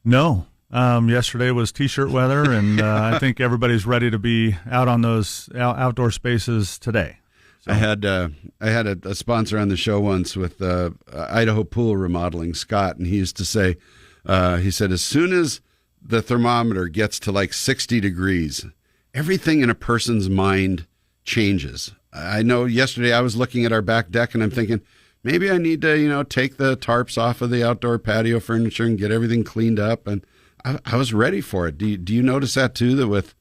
No. Yesterday was T-shirt weather, and I think everybody's ready to be out on those outdoor spaces today. So. I had a sponsor on the show once with Idaho Pool Remodeling, Scott, and he used to say, he said, as soon as the thermometer gets to like 60 degrees, everything in a person's mind changes. I know yesterday I was looking at our back deck and I'm thinking, maybe I need to, take the tarps off of the outdoor patio furniture and get everything cleaned up. And I was ready for it. Do you notice that too, that with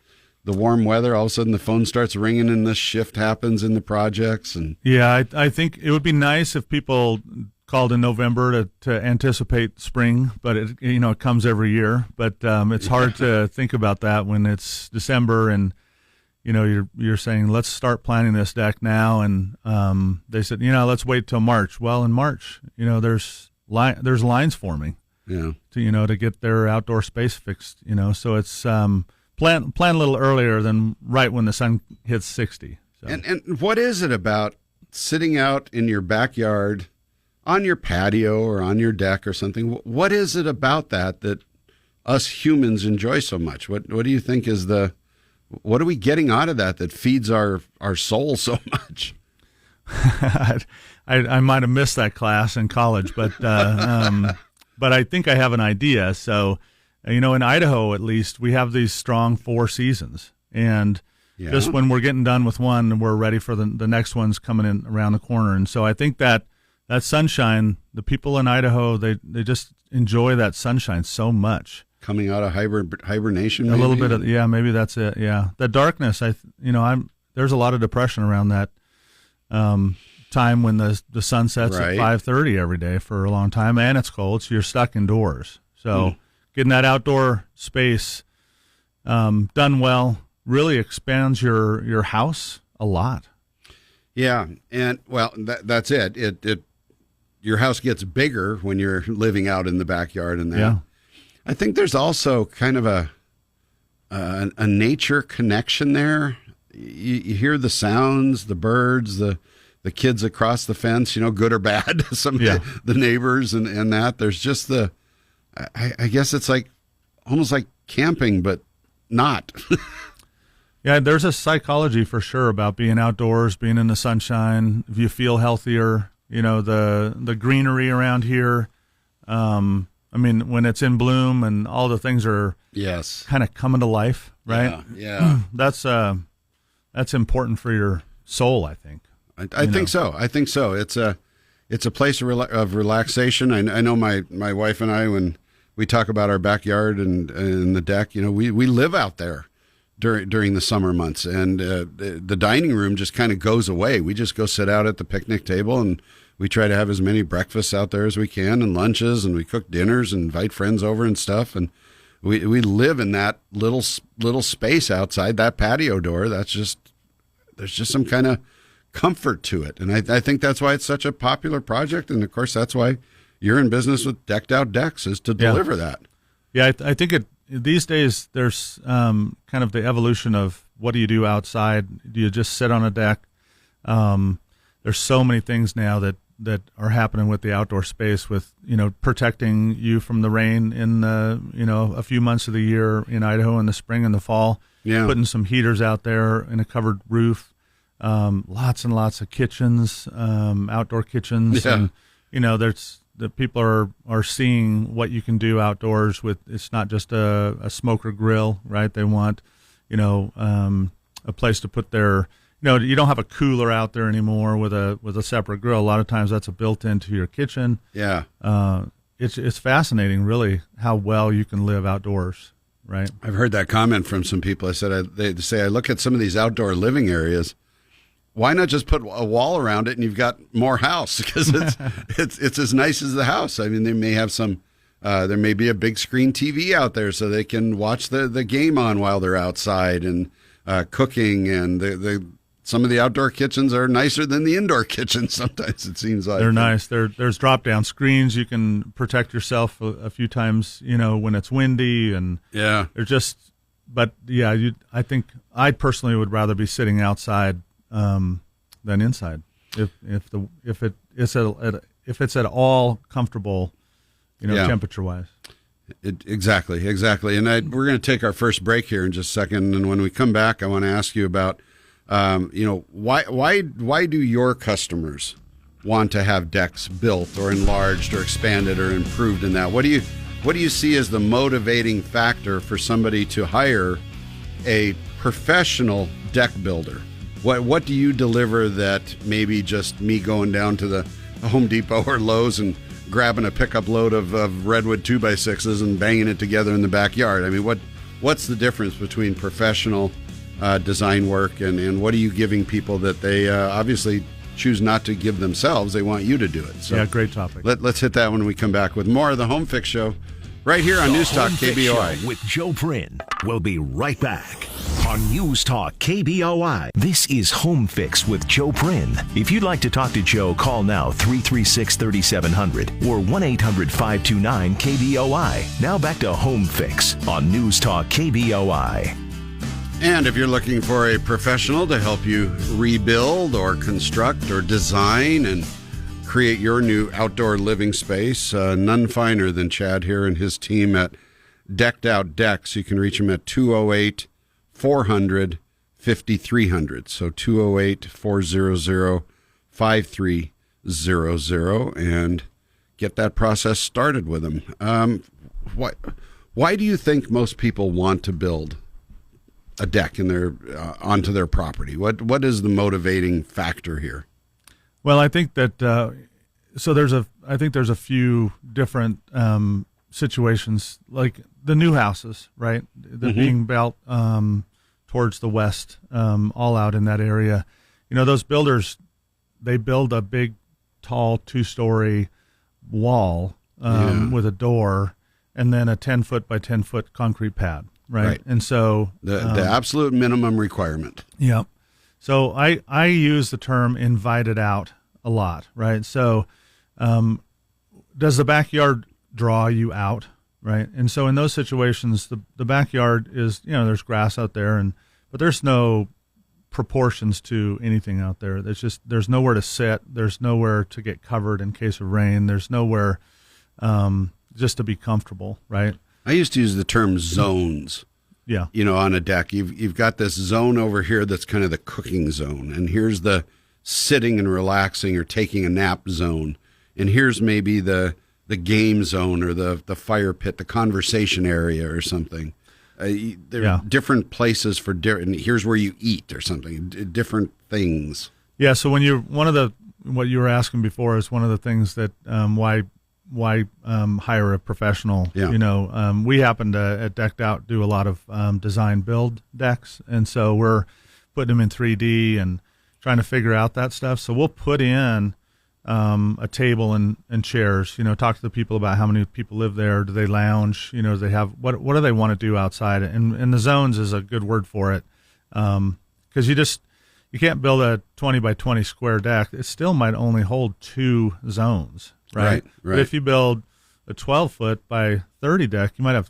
the warm weather, all of a sudden the phone starts ringing and this shift happens in the projects? And yeah, I think it would be nice if people called in November to anticipate spring, but it comes every year. But it's hard to think about that when it's December and you're saying let's start planning this deck now, and they said let's wait till March. Well, in March, there's lines forming. Yeah. To get their outdoor space fixed. So it's plan a little earlier than right when the sun hits 60. So. And what is it about sitting out in your backyard, on your patio or on your deck or something? What is it about that us humans enjoy so much? What do you think is what are we getting out of that feeds our soul so much? I might have missed that class in college, but I think I have an idea. So, in Idaho at least, we have these strong 4 seasons, and just when we're getting done with one, we're ready for the next one's coming in around the corner. And so I think that sunshine, the people in Idaho, they just enjoy that sunshine so much. Coming out of hibernation, maybe? A little bit of maybe that's it. Yeah, the darkness. There's a lot of depression around that time when the sun sets at 5:30 every day for a long time, and it's cold, so you're stuck indoors. So getting that outdoor space done well really expands your house a lot. Yeah, and well, that's it. It your house gets bigger when you're living out in the backyard and that. Yeah. I think there's also kind of a nature connection there. You hear the sounds, the birds, the kids across the fence, good or bad, the neighbors and that. There's just I guess it's like almost like camping, but not. Yeah, there's a psychology for sure about being outdoors, being in the sunshine. If you feel healthier, the greenery around here. When it's in bloom and all the things are kind of coming to life, right? Yeah. That's important for your soul, I think. I think so. It's a place of relaxation. I know my wife and I, when we talk about our backyard and the deck, we live out there during the summer months, and the dining room just kind of goes away. We just go sit out at the picnic table, and we try to have as many breakfasts out there as we can, and lunches, and we cook dinners and invite friends over and stuff. And we live in that little space outside that patio door. There's just some kind of comfort to it. And I think that's why it's such a popular project. And of course, that's why you're in business with Decked Out Decks, is to deliver that. Yeah, I think these days there's kind of the evolution of what do you do outside? Do you just sit on a deck? There's so many things now that are happening with the outdoor space, with protecting you from the rain in a few months of the year in Idaho in the spring and the fall. Yeah. Putting some heaters out there in a covered roof. Lots and lots of kitchens, outdoor kitchens. Yeah. And there's the people are seeing what you can do outdoors with. It's not just a smoker grill, right? They want a place to put their. You don't have a cooler out there anymore with a separate grill. A lot of times that's built into your kitchen. Yeah. It's fascinating, really, how well you can live outdoors, right? I've heard that comment from some people. They say, I look at some of these outdoor living areas. Why not just put a wall around it and you've got more house? Because it's as nice as the house. I mean, they may have there may be a big screen TV out there so they can watch the game on while they're outside and cooking, and some of the outdoor kitchens are nicer than the indoor kitchens sometimes, it seems like. They're nice. There's drop-down screens. You can protect yourself a few times, when it's windy. And yeah, there's just but yeah, I think I personally would rather be sitting outside than inside if it's at all comfortable, temperature wise. Exactly. And we're going to take our first break here in just a second, and when we come back, I want to ask you about, why do your customers want to have decks built or enlarged or expanded or improved in that? What do you see as the motivating factor for somebody to hire a professional deck builder? What do you deliver that maybe just me going down to the Home Depot or Lowe's and grabbing a pickup load of redwood 2x6s and banging it together in the backyard? I mean, what's the difference between professional design work and what are you giving people that they obviously choose not to give themselves? They want you to do it. So yeah, great topic. Let's hit that when we come back with more of the Home Fix Show right here on News Talk KBOI. With Joe Prin. We'll be right back on News Talk KBOI. This is Home Fix with Joe Prin. If you'd like to talk to Joe, call now 336-3700 or 1-800-529-KBOI. Now back to Home Fix on News Talk KBOI. And if you're looking for a professional to help you rebuild or construct or design and create your new outdoor living space, none finer than Chad here and his team at Decked Out Decks. You can reach him at 208-400-5300. So 208-400-5300 and get that process started with him. Why do you think most people want to build a deck in their onto their property? What is the motivating factor here? Well, I think that there's a few different situations, like the new houses, right? They're being built towards the west, all out in that area. Those builders, they build a big, tall 2-story wall with a door, and then a 10-foot by 10-foot concrete pad. Right. And so the absolute minimum requirement. Yeah. So I use the term invited out a lot, right? So does the backyard draw you out, right? And so in those situations, the backyard is, there's grass out there, but there's no proportions to anything out there. There's nowhere to sit. There's nowhere to get covered in case of rain. There's nowhere just to be comfortable, right? I used to use the term zones. Yeah. On a deck, you've got this zone over here that's kind of the cooking zone, and here's the sitting and relaxing or taking a nap zone, and here's maybe the game zone or the fire pit, the conversation area or something. There are different places for different. Here's where you eat or something. Different things. Yeah. So what you were asking before is one of the things that why hire a professional? Yeah. We happen to at Decked Out do a lot of design build decks, and so we're putting them in 3D and trying to figure out that stuff. So we'll put in a table and chairs. Talk to the people about how many people live there. Do they lounge? Do they have what do they want to do outside? And the zones is a good word for it, because you can't build a 20 by 20 square deck. It still might only hold 2 zones. Right. But if you build a 12-foot by 30 deck, you might have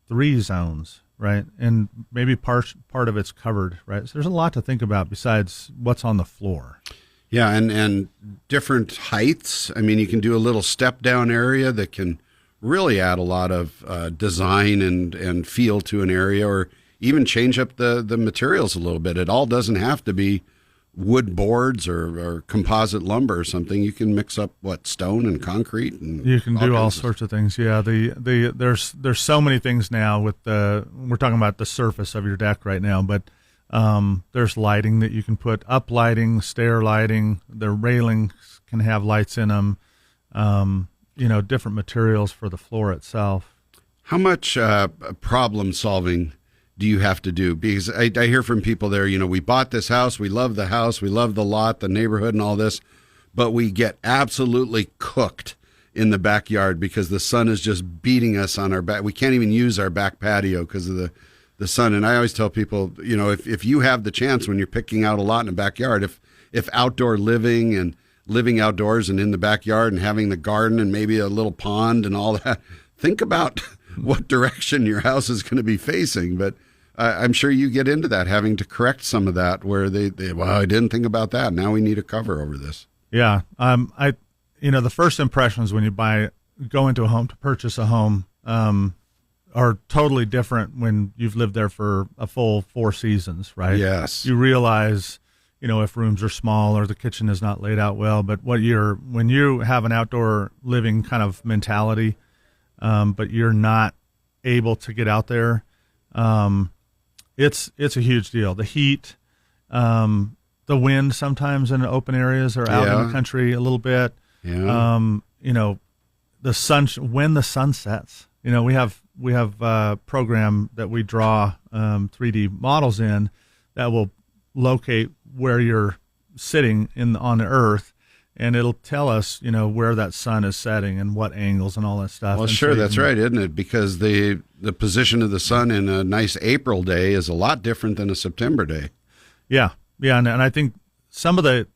3 zones, right? And maybe part of it's covered, right? So there's a lot to think about besides what's on the floor. Yeah, and different heights. I mean, you can do a little step-down area that can really add a lot of design and feel to an area, or even change up the materials a little bit. It all doesn't have to be wood boards or composite lumber or something. You can mix up stone and concrete, and you can do all sorts of things. Yeah, there's so many things now with we're talking about the surface of your deck right now, but there's lighting that you can put up, lighting, stair lighting. The railings can have lights in them. Different materials for the floor itself. How much problem solving do you have to do? Because I hear from people there, we bought this house, we love the house, we love the lot, the neighborhood and all this, but we get absolutely cooked in the backyard because the sun is just beating us on our back. We can't even use our back patio because of the sun. And I always tell people, if you have the chance when you're picking out a lot in the backyard, if outdoor living and living outdoors and in the backyard and having the garden and maybe a little pond and all that, think about what direction your house is going to be facing. But I'm sure you get into that, having to correct some of that where well, I didn't think about that. Now we need a cover over this. Yeah. The first impressions when you go into a home to purchase a home, are totally different when you've lived there for a full 4 seasons, right? Yes. You realize, if rooms are small or the kitchen is not laid out well, but when you have an outdoor living kind of mentality, but you're not able to get out there, it's a huge deal. The heat, the wind sometimes in open areas or out in the country a little bit. Yeah. The sun, when the sun sets, we have a program that we draw 3D models in that will locate where you're sitting on the earth, and it'll tell us, where that sun is setting and what angles and all that stuff. Well, and sure, so that's right, isn't it? Because the position of the sun in a nice April day is a lot different than a September day. Yeah, and I think some of the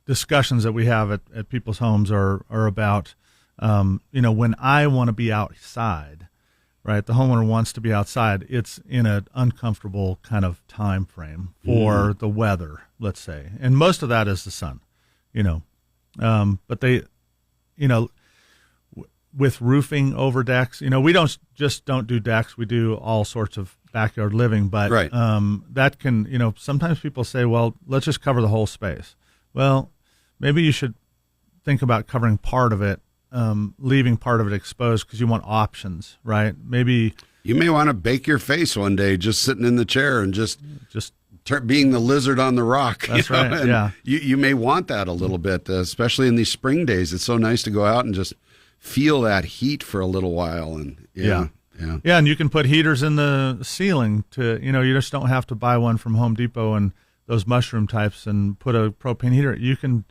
discussions that we have at people's homes are about, when I want to be outside, right? The homeowner wants to be outside. It's in an uncomfortable kind of time frame for the weather, let's say. And most of that is the sun, but they, with roofing over decks, we don't do decks. We do all sorts of backyard living, but right. That can, sometimes people say, well, let's just cover the whole space. Well, maybe you should think about covering part of it, leaving part of it exposed because you want options, right? Maybe you may want to bake your face one day just sitting in the chair and just being the lizard on the rock. That's right. And yeah. You may want that a little bit, especially in these spring days. It's so nice to go out and just feel that heat for a little while. And Yeah, and you can put heaters in the ceiling to, you just don't have to buy one from Home Depot and those mushroom types and put a propane heater. You can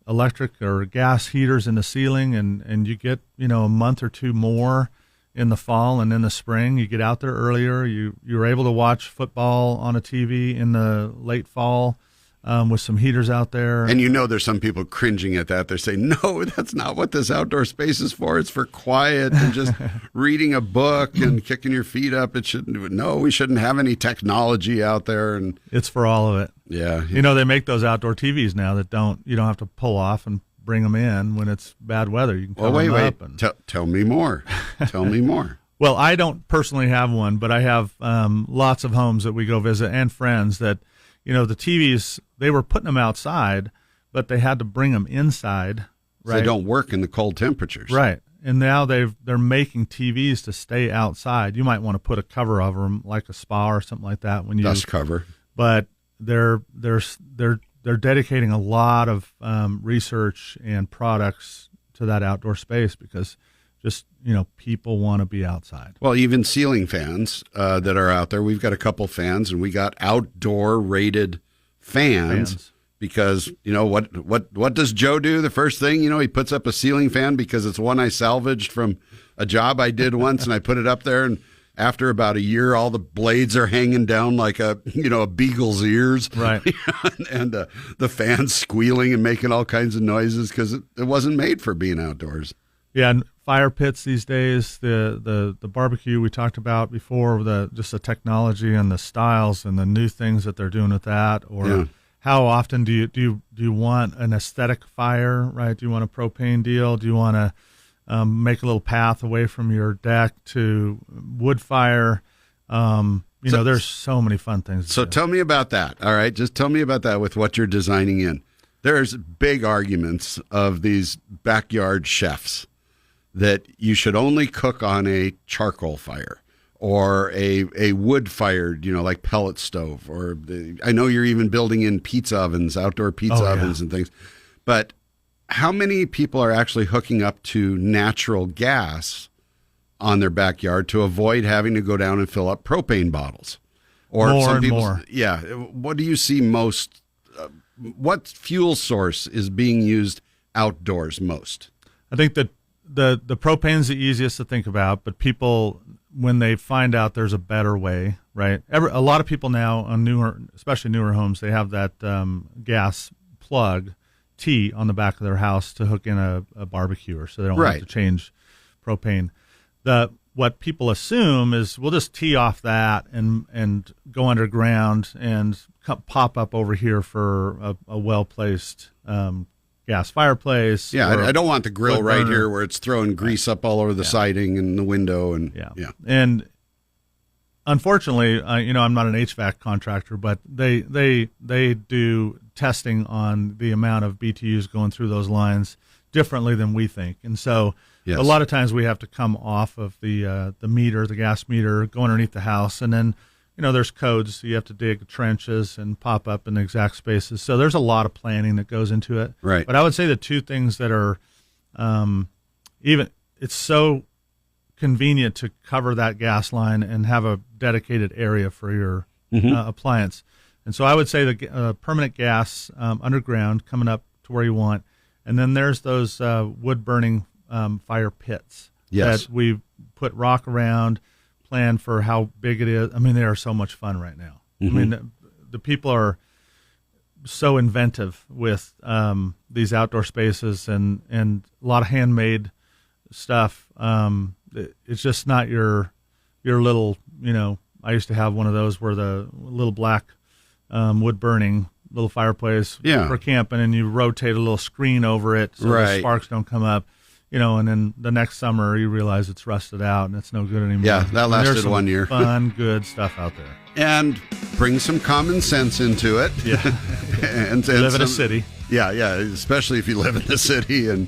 electric or gas heaters in the ceiling, and you get, a month or two more in the fall and in the spring. You get out there earlier. You're able to watch football on a TV in the late fall with some heaters out there. And there's some people cringing at that. They're saying, no, that's not what this outdoor space is for. It's for quiet and just reading a book and kicking your feet up. We shouldn't have any technology out there. And it's for all of it. Yeah. They make those outdoor TVs now that you don't have to pull off and bring them in when it's bad weather. You can cover them up. And Tell me more. Tell me more. Well, I don't personally have one, but I have lots of homes that we go visit and friends that, the TVs, they were putting them outside, but they had to bring them inside. Right? So they don't work in the cold temperatures. Right. And now they're making TVs to stay outside. You might want to put a cover over them, like a spa or something like that. Dust cover. But they're dedicating a lot of research and products to that outdoor space because just, people want to be outside. Well, even ceiling fans that are out there. We've got a couple fans, and we got outdoor rated fans. Because, what does Joe do? The first thing, he puts up a ceiling fan because it's one I salvaged from a job I did once, and I put it up there, and after about a year, all the blades are hanging down like a beagle's ears. Right. and the fan's squealing and making all kinds of noises because it wasn't made for being outdoors. Yeah, and fire pits these days, the barbecue we talked about before, just the technology and the styles and the new things that they're doing with that, or how often do you want an aesthetic fire, right? Do you want a propane deal? Do you want to make a little path away from your deck to wood fire? There's so many fun things. So tell me about that. All right, just tell me about that with what you're designing in. There's big arguments of these backyard chefs that you should only cook on a charcoal fire or a wood-fired, like pellet stove. Or I know you're even building in pizza ovens, outdoor pizza ovens and things. But how many people are actually hooking up to natural gas on their backyard to avoid having to go down and fill up propane bottles? Or more some and people, more. Yeah. What do you see most? What fuel source is being used outdoors most? I think that the propane's the easiest to think about, but people, when they find out there's a better way, right? A lot of people now on especially newer homes, they have that gas plug T on the back of their house to hook in a barbecue, so they don't have to change propane. what people assume is we'll just tee off that and go underground and pop up over here for a well-placed gas fireplace. Yeah, I don't want the grill right here where it's throwing grease up all over the siding and the window. And yeah. And unfortunately, I'm not an HVAC contractor, but they do testing on the amount of BTUs going through those lines differently than we think. And so a lot of times we have to come off of the meter, the gas meter, go underneath the house, and then there's codes. So you have to dig trenches and pop up in the exact spaces. So there's a lot of planning that goes into it. Right. But I would say the two things that are it's so convenient to cover that gas line and have a dedicated area for your appliance. And so I would say the permanent gas underground coming up to where you want. And then there's those wood burning fire pits that we put rock around, plan for how big it is. I mean, they are so much fun right now. I mean, the people are so inventive with these outdoor spaces and a lot of handmade stuff. It's just not your little, I used to have one of those where the little black wood burning little fireplace for camping, and you rotate a little screen over it so the sparks don't come up. And then the next summer you realize it's rusted out and it's no good anymore. Yeah, that lasted There's some 1 year. Fun, good stuff out there. And bring some common sense into it. Yeah. and live in a city. Yeah, especially if you live in the city and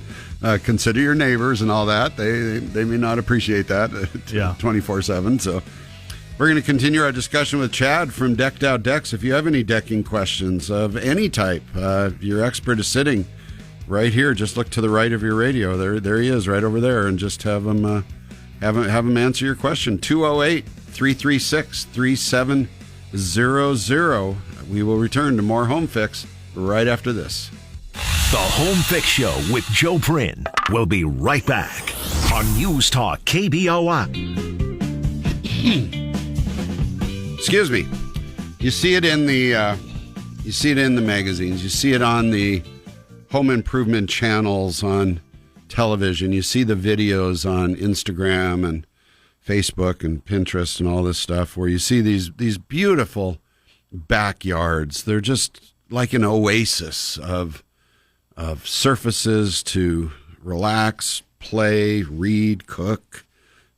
consider your neighbors and all that. They may not appreciate that 24/7. So we're going to continue our discussion with Chad from Decked Out Decks. If you have any decking questions of any type, your expert is sitting right here. Just look to the right of your radio. There he is, right over there, and just have him answer your question. 208-336-3700. We will return to more Home Fix right after this. The Home Fix Show with Joe Prin. We'll be right back on News Talk KBOI. Excuse me. You see it in the magazines. You see it on the home improvement channels on television. You see the videos on Instagram and Facebook and Pinterest and all this stuff where you see these beautiful backyards. They're just like an oasis of surfaces to relax, play, read, cook,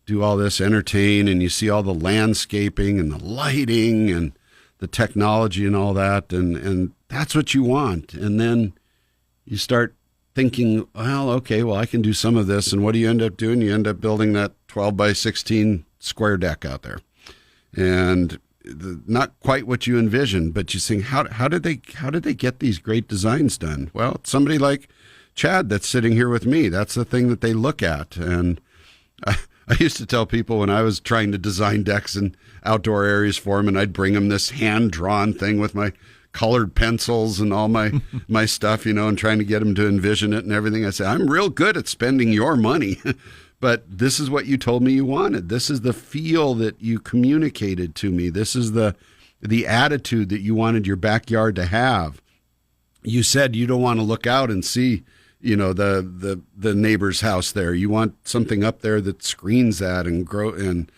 do all this, entertain, and you see all the landscaping and the lighting and the technology and all that, and that's what you want. And then you start thinking, I can do some of this. And what do you end up doing? You end up building that 12 by 16 square deck out there. And not quite what you envisioned, but you think, how did they get these great designs done? Well, somebody like Chad that's sitting here with me, that's the thing that they look at. And I used to tell people when I was trying to design decks and outdoor areas for them, and I'd bring them this hand-drawn thing with my colored pencils and all my stuff, and trying to get them to envision it and everything. I said, I'm real good at spending your money, but this is what you told me you wanted. This is the feel that you communicated to me. This is the attitude that you wanted your backyard to have. You said you don't want to look out and see, the neighbor's house there. You want something up there that screens that and grow. And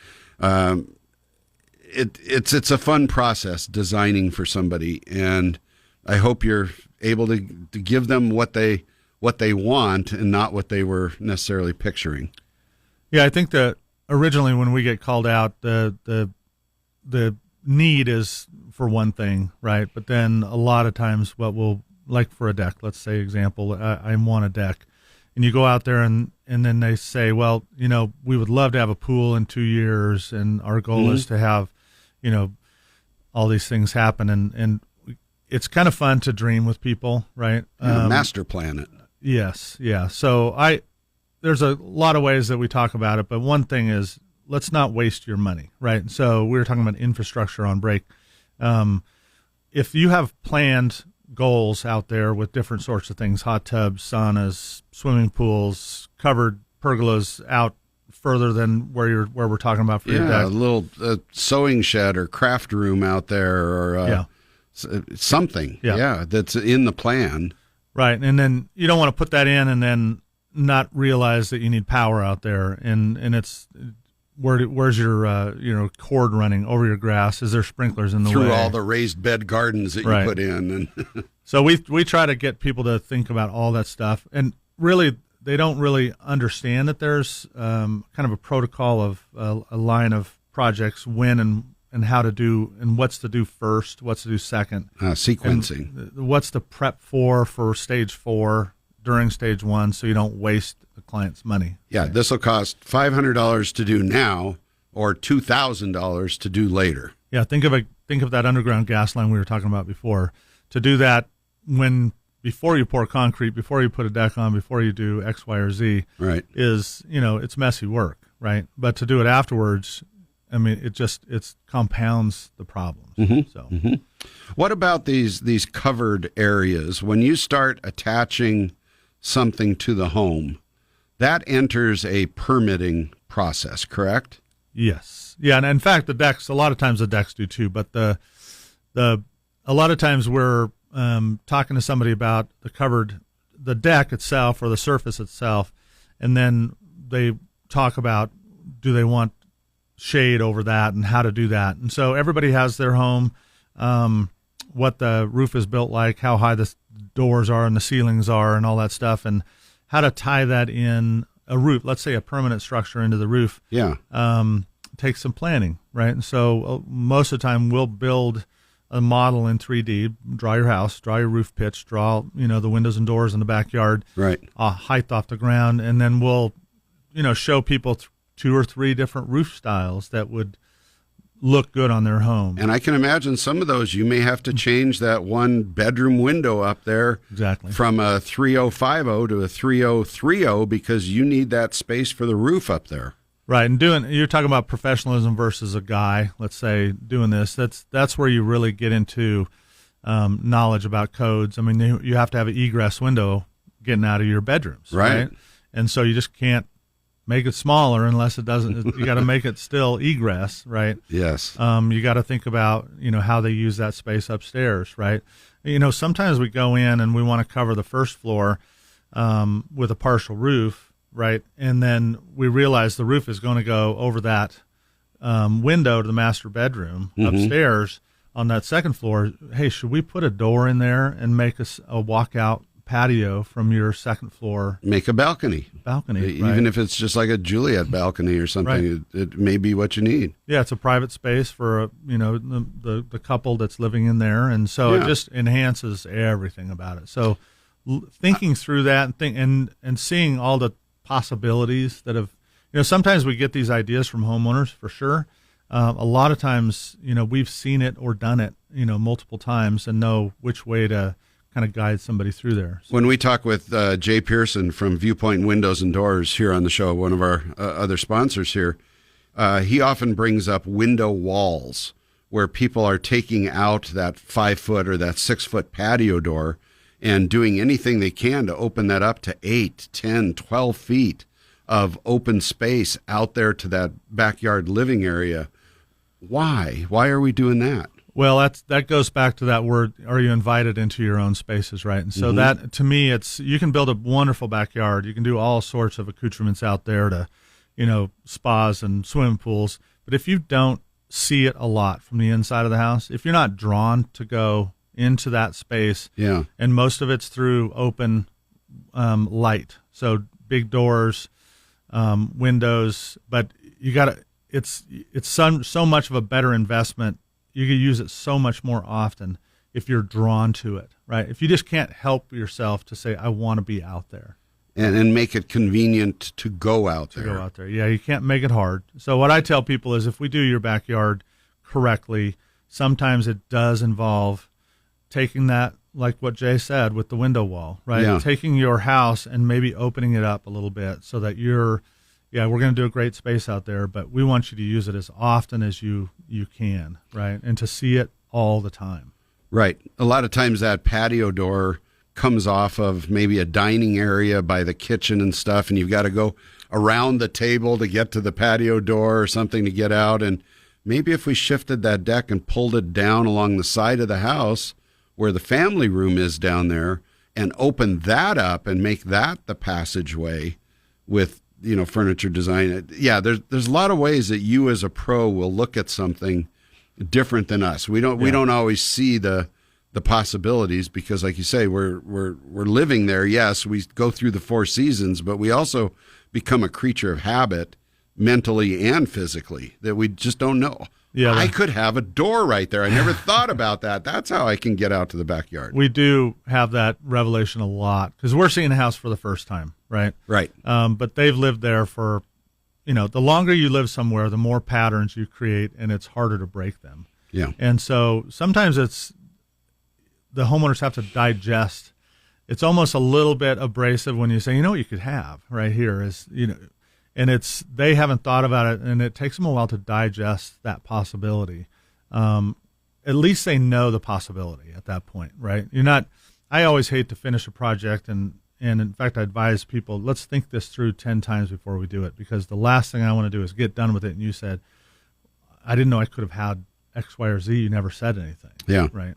it's a fun process designing for somebody, and I hope you're able to give them what they want and not what they were necessarily picturing. Yeah, I think that originally when we get called out, the need is for one thing, right? But then a lot of times what we'll, like for a deck, let's say example, I want a deck. And you go out there and then they say, well, we would love to have a pool in 2 years, and our goal is to have, all these things happen. And it's kind of fun to dream with people, right? Master plan it. Yes, yeah. So there's a lot of ways that we talk about it, but one thing is, let's not waste your money, right? So we were talking about infrastructure on break. If you have planned goals out there with different sorts of things, hot tubs, saunas, swimming pools, covered pergolas out further than where we're talking about for your deck. A little sewing shed or craft room out there, or something. Yeah, that's in the plan. Right, and then you don't want to put that in and then not realize that you need power out there, and it's where's your cord running over your grass? Is there sprinklers in the way? Through all the raised bed gardens that you put in. And so we try to get people to think about all that stuff. And really, they don't really understand that there's kind of a protocol of a line of projects, when and how to do, and what's to do first, what's to do second. Sequencing. And what's the prep for stage 4 during stage 1, so you don't waste the client's money. Yeah, right. This will cost $500 to do now, or $2,000 to do later. Yeah, think of that underground gas line we were talking about before. To do that before you pour concrete, before you put a deck on, before you do X, Y, or Z, right, is, it's messy work, right? But to do it afterwards, I mean, it compounds the problems. Mm-hmm. So, what about these covered areas? When you start attaching something to the home, that enters a permitting process, correct? Yes. Yeah, and in fact, a lot of times the decks do too, but a lot of times we're talking to somebody about the deck itself or the surface itself, and then they talk about, do they want shade over that and how to do that. And so everybody has their home, what the roof is built like, how high the doors are and the ceilings are and all that stuff, and how to tie that in a roof, let's say a permanent structure into the roof. Yeah. Takes some planning, right? And so most of the time we'll build a model in 3D, draw your house, draw your roof pitch, draw, the windows and doors in the backyard, right, height off the ground, and then we'll, show people 2 or 3 different roof styles that would look good on their home. And I can imagine some of those you may have to change that one bedroom window up there, exactly, from a 3050 to a 3030 because you need that space for the roof up there. Right, and you're talking about professionalism versus a guy, let's say, doing this. That's where you really get into knowledge about codes. I mean, you have to have an egress window getting out of your bedrooms, right? And so you just can't make it smaller unless it doesn't. You got to make it still egress, right? Yes. You got to think about how they use that space upstairs, right? Sometimes we go in and we want to cover the first floor with a partial roof. Right, and then we realize the roof is going to go over that window to the master bedroom upstairs on that second floor. Hey, should we put a door in there and make a walkout patio from your second floor? Make a balcony. Even if it's just like a Juliet balcony or something, it may be what you need. Yeah, it's a private space for the couple that's living in there, and so it just enhances everything about it. So thinking through that and seeing all the possibilities that have, sometimes we get these ideas from homeowners for sure. A lot of times, we've seen it or done it, multiple times and know which way to kind of guide somebody through there. So. When we talk with Jay Pearson from Viewpoint Windows and Doors here on the show, one of our other sponsors here, he often brings up window walls where people are taking out that 5-foot or that 6-foot patio door and doing anything they can to open that up to 8, 10, 12 feet of open space out there to that backyard living area. Why? Why are we doing that? Well, that goes back to that word, are you invited into your own spaces, right? And so that, to me, you can build a wonderful backyard. You can do all sorts of accoutrements out there to, spas and swimming pools. But if you don't see it a lot from the inside of the house, if you're not drawn to go into that space, and most of it's through open light, so big doors, windows, but it's so much of a better investment. You can use it so much more often if you're drawn to it, right? If you just can't help yourself to say, I want to be out there. And make it convenient to go out there. Yeah, you can't make it hard. So what I tell people is if we do your backyard correctly, sometimes it does involve taking that, like what Jay said with the window wall, right? Yeah. Taking your house and maybe opening it up a little bit so that we're going to do a great space out there, but we want you to use it as often as you can, right? And to see it all the time. Right. A lot of times that patio door comes off of maybe a dining area by the kitchen and stuff, and you've got to go around the table to get to the patio door or something to get out. And maybe if we shifted that deck and pulled it down along the side of the house where the family room is down there and open that up and make that the passageway with furniture design. Yeah, there's a lot of ways that you as a pro will look at something different than us. We don't always see the possibilities because, like you say, we're living there. Yes, we go through the 4 seasons, but we also become a creature of habit, mentally and physically, that we just don't know. Yeah, I could have a door right there. I never thought about that. That's how I can get out to the backyard. We do have that revelation a lot because we're seeing a house for the first time, right? Right. But they've lived there for, the longer you live somewhere, the more patterns you create, and it's harder to break them. Yeah. And so sometimes the homeowners have to digest. It's almost a little bit abrasive when you say, what you could have right here is, and they haven't thought about it, and it takes them a while to digest that possibility. At least they know the possibility at that point, right? I always hate to finish a project, and in fact, I advise people, let's think this through 10 times before we do it, because the last thing I want to do is get done with it, and you said, I didn't know I could have had X, Y, or Z. You never said anything. Yeah. Right.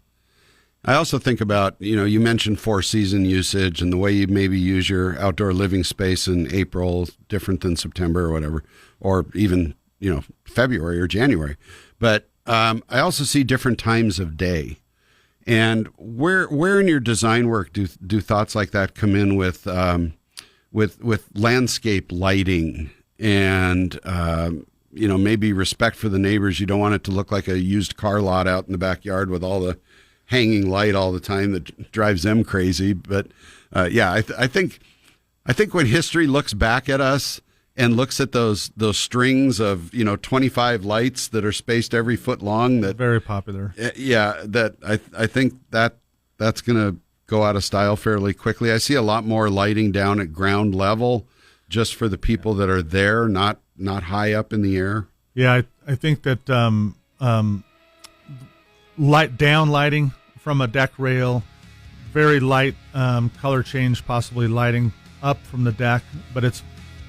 I also think about, you mentioned 4-season usage and the way you maybe use your outdoor living space in April, different than September or whatever, or even, February or January. But I also see different times of day. And where in your design work do thoughts like that come in with landscape lighting and, maybe respect for the neighbors? You don't want it to look like a used car lot out in the backyard with all the hanging light all the time that drives them crazy. But I think when history looks back at us and looks at those strings of 25 lights that are spaced every foot long, that very popular. That I think that's going to go out of style fairly quickly. I see a lot more lighting down at ground level, just for the people that are there, not high up in the air. Yeah, I think that lighting from a deck rail, very light color change, possibly lighting up from the deck, but it's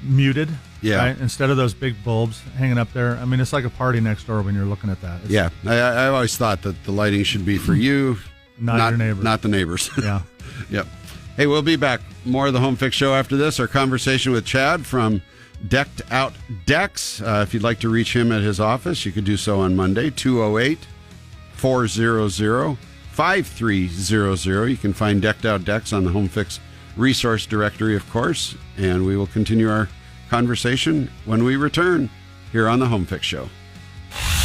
muted. Yeah. Right? Instead of those big bulbs hanging up there. I mean, it's like a party next door when you're looking at that. I always thought that the lighting should be for you, not your neighbors. Not the neighbors. Yeah. Yep. Hey, we'll be back. More of the Home Fix Show after this. Our conversation with Chad from Decked Out Decks. If you'd like to reach him at his office, you could do so on Monday, 208-400-5300. You can find Decked Out Decks on the Home Fix resource directory, of course, and we will continue our conversation when we return here on the Home Fix Show.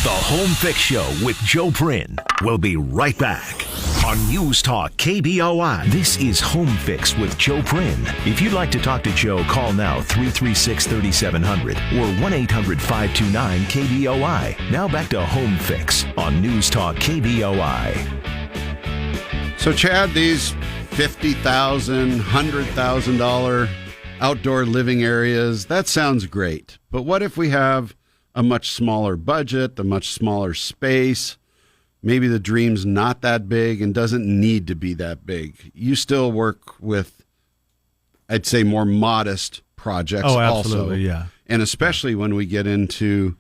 The Home Fix Show with Joe Prin. We'll be right back on News Talk KBOI. This is Home Fix with Joe Prin. If you'd like to talk to Joe, call now 336-3700 or 1-800-529-KBOI. Now back to Home Fix on News Talk KBOI. So, Chad, these $50,000, $100,000 outdoor living areas, that sounds great. But what if we have a much smaller budget, a much smaller space? Maybe the dream's not that big and doesn't need to be that big. You still work with, I'd say, more modest projects. Oh, absolutely, also. Yeah. And especially when we get into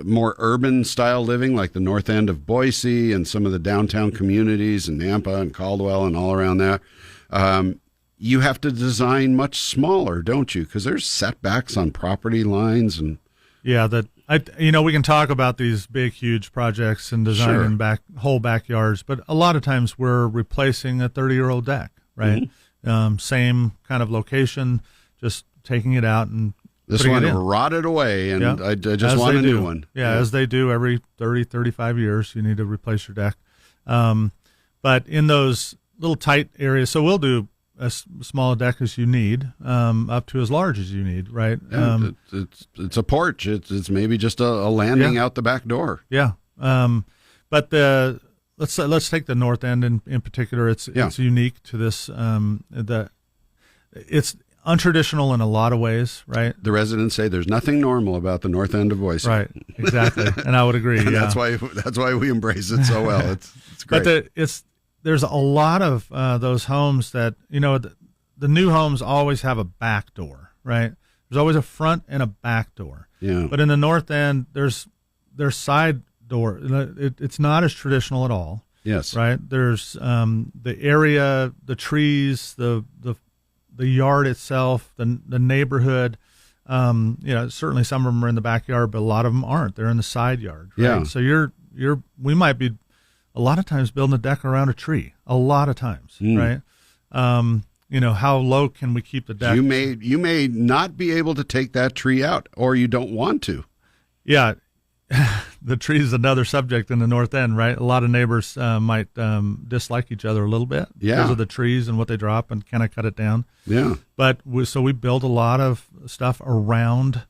more urban style living, like the north end of Boise and some of the downtown communities in Nampa and Caldwell and all around there. You have to design much smaller, don't you? Because there's setbacks on property lines and yeah, we can talk about these big, huge projects and designing whole backyards, but a lot of times we're replacing a 30-year-old deck, right? Mm-hmm. Same kind of location, just taking it out and this one rotted away, and I just want a new one. Yeah, as they do every 30, 35 years, you need to replace your deck. But in those little tight areas, so we'll do as small a deck as you need, up to as large as you need, right? Yeah, it's a porch. It's maybe just a landing out the back door. Yeah. But let's take the north end in particular. It's unique to this. It's untraditional in a lot of ways, right? The residents say there's nothing normal about the north end of Boise. Right. Exactly. And I would agree. And that's why we embrace it so well. It's great. But there's a lot of those homes that, the new homes always have a back door, right? There's always a front and a back door. Yeah. But in the north end, there's side door. It's not as traditional at all. Yes. Right? There's the area, the trees, the the yard itself, the neighborhood. Certainly some of them are in the backyard, but a lot of them aren't. They're in the side yard. Right? Yeah. So we might be a lot of times building a deck around a tree. A lot of times, right? How low can we keep the deck? You may not be able to take that tree out, or you don't want to. Yeah. The tree is another subject in the north end, right? A lot of neighbors might dislike each other a little bit because of the trees and what they drop, and can I cut it down? Yeah. But we build a lot of stuff around.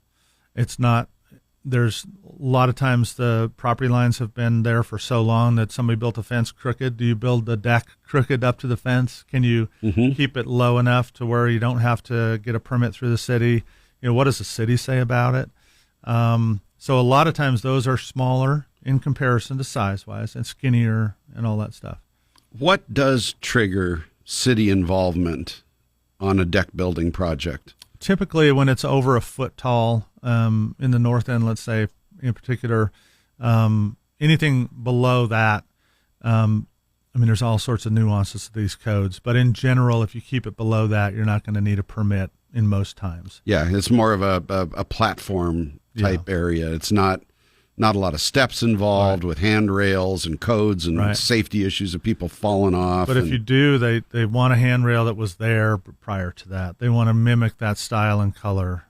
There's a lot of times the property lines have been there for so long that somebody built a fence crooked. Do you build the deck crooked up to the fence? Can you keep it low enough to where you don't have to get a permit through the city? What does the city say about it? So a lot of times those are smaller in comparison to size-wise and skinnier and all that stuff. What does trigger city involvement on a deck building project? Typically when it's over a foot tall, in the north end, let's say in particular, anything below that, there's all sorts of nuances to these codes, but in general, if you keep it below that, you're not going to need a permit in most times. Yeah, it's more of a platform type area. It's not a lot of steps involved with handrails and codes and safety issues of people falling off. But if you do, they want a handrail that was there prior to that. They want to mimic that style and color.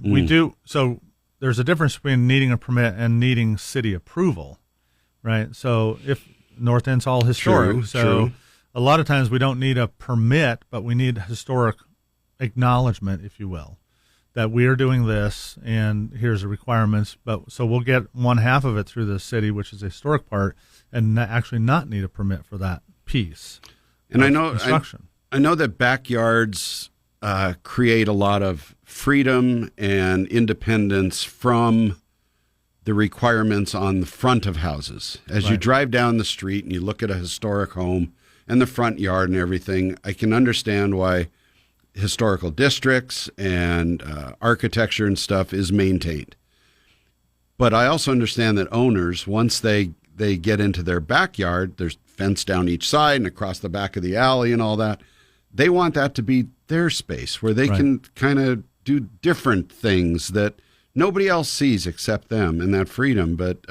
We do. So there's a difference between needing a permit and needing city approval, right? So if North End's all historic, true. A lot of times we don't need a permit, but we need historic acknowledgement, if you will, that we are doing this and here's the requirements. But so we'll get one half of it through the city, which is the historic part, and actually not need a permit for that piece. And I know construction. I know that backyards create a lot of freedom and independence from the requirements on the front of houses. As you drive down the street and you look at a historic home and the front yard and everything, I can understand why historical districts and architecture and stuff is maintained. But I also understand that owners, once they get into their backyard, there's fence down each side and across the back of the alley and all that, they want that to be their space where they can kind of do different things that nobody else sees except them, and that freedom. But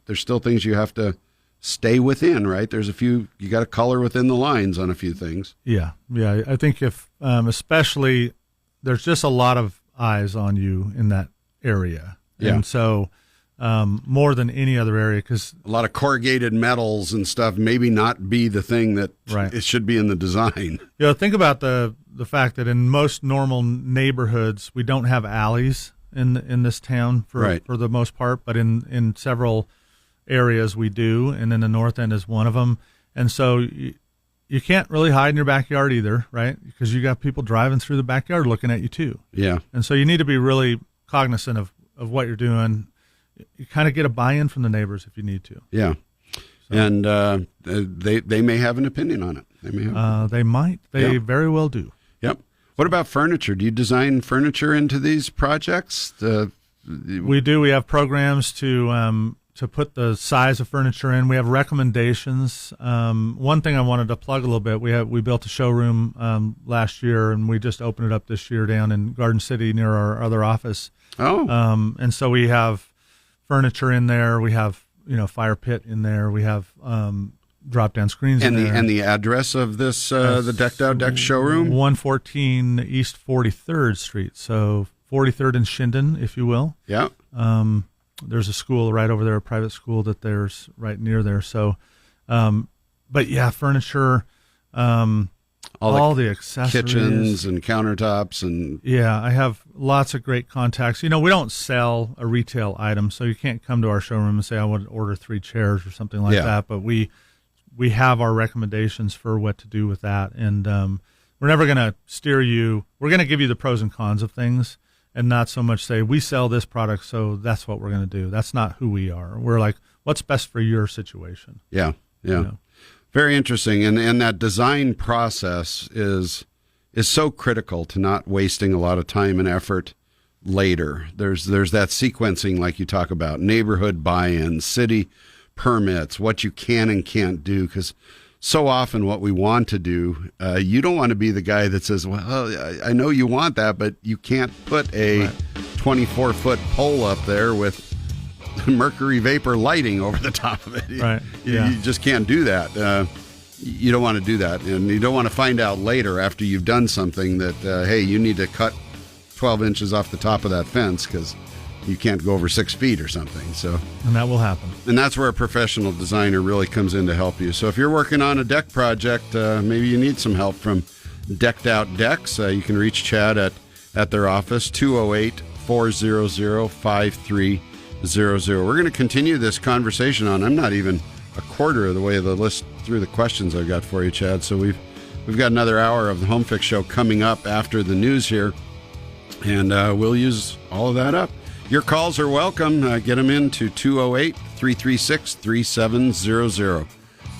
there's still things you have to stay within, right? There's a few, you got to color within the lines on a few things. Yeah. I think if, especially, there's just a lot of eyes on you in that area. Yeah. And so, more than any other area, because a lot of corrugated metals and stuff maybe not be the thing that it should be in the design. Think about the fact that in most normal neighborhoods, we don't have alleys in this town for the most part, but in several areas we do, and then the north end is one of them. And so you can't really hide in your backyard either, right? Because you got people driving through the backyard looking at you too. Yeah. And so you need to be really cognizant of what you're doing. You kind of get a buy-in from the neighbors if you need to. Yeah. So. And they may have an opinion on it. They may have. They might. They very well do. Yep. What about furniture? Do you design furniture into these projects? We do. We have programs to put the size of furniture in. We have recommendations. One thing I wanted to plug a little bit, we built a showroom last year, and we just opened it up this year down in Garden City near our other office. Oh. And so we have furniture in there. We have fire pit in there. We have drop down screens in there. And the address of this the Decked Out Deck showroom? 114 East 43rd Street. So 43rd and Shinden, if you will. Yeah. There's a school right over there, a private school that there's right near there. So, but yeah, furniture, all the accessories, kitchens and countertops, and I have lots of great contacts. We don't sell a retail item, so you can't come to our showroom and say I want to order 3 chairs or something like that. But we have our recommendations for what to do with that, and we're never going to steer you. We're going to give you the pros and cons of things, and not so much say, we sell this product, so that's what we're going to do. That's not who we are. We're like, what's best for your situation? Yeah. Very interesting. And that design process is so critical to not wasting a lot of time and effort later. There's that sequencing like you talk about, neighborhood buy-in, city permits, what you can and can't do, because so often what we want to do, you don't want to be the guy that says, well, I know you want that, but you can't put a 24-foot pole up there with mercury vapor lighting over the top of it. Right. You just can't do that. You don't want to do that. And you don't want to find out later after you've done something that, hey, you need to cut 12 inches off the top of that fence because you can't go over 6 feet or something. So, and that will happen. And that's where a professional designer really comes in to help you. So if you're working on a deck project, maybe you need some help from Decked Out Decks. You can reach Chad at their office, 208-400-5300. We're going to continue this conversation on. I'm not even a quarter of the way of the list through the questions I've got for you, Chad. So we've got another hour of the Home Fix Show coming up after the news here, and we'll use all of that up. Your calls are welcome. Get them in to 208-336-3700.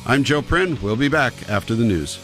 I'm Joe Prin. We'll be back after the news.